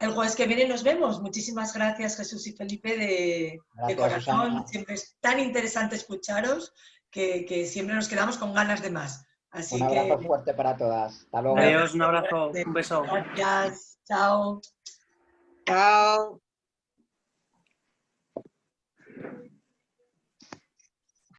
el jueves que viene nos vemos. Muchísimas gracias, Jesús y Felipe, de corazón. Susana. Siempre es tan interesante escucharos que siempre nos quedamos con ganas de más. Así Un abrazo fuerte para todas. Hasta luego. Adiós, un abrazo, un beso. Gracias. Chao. Chao.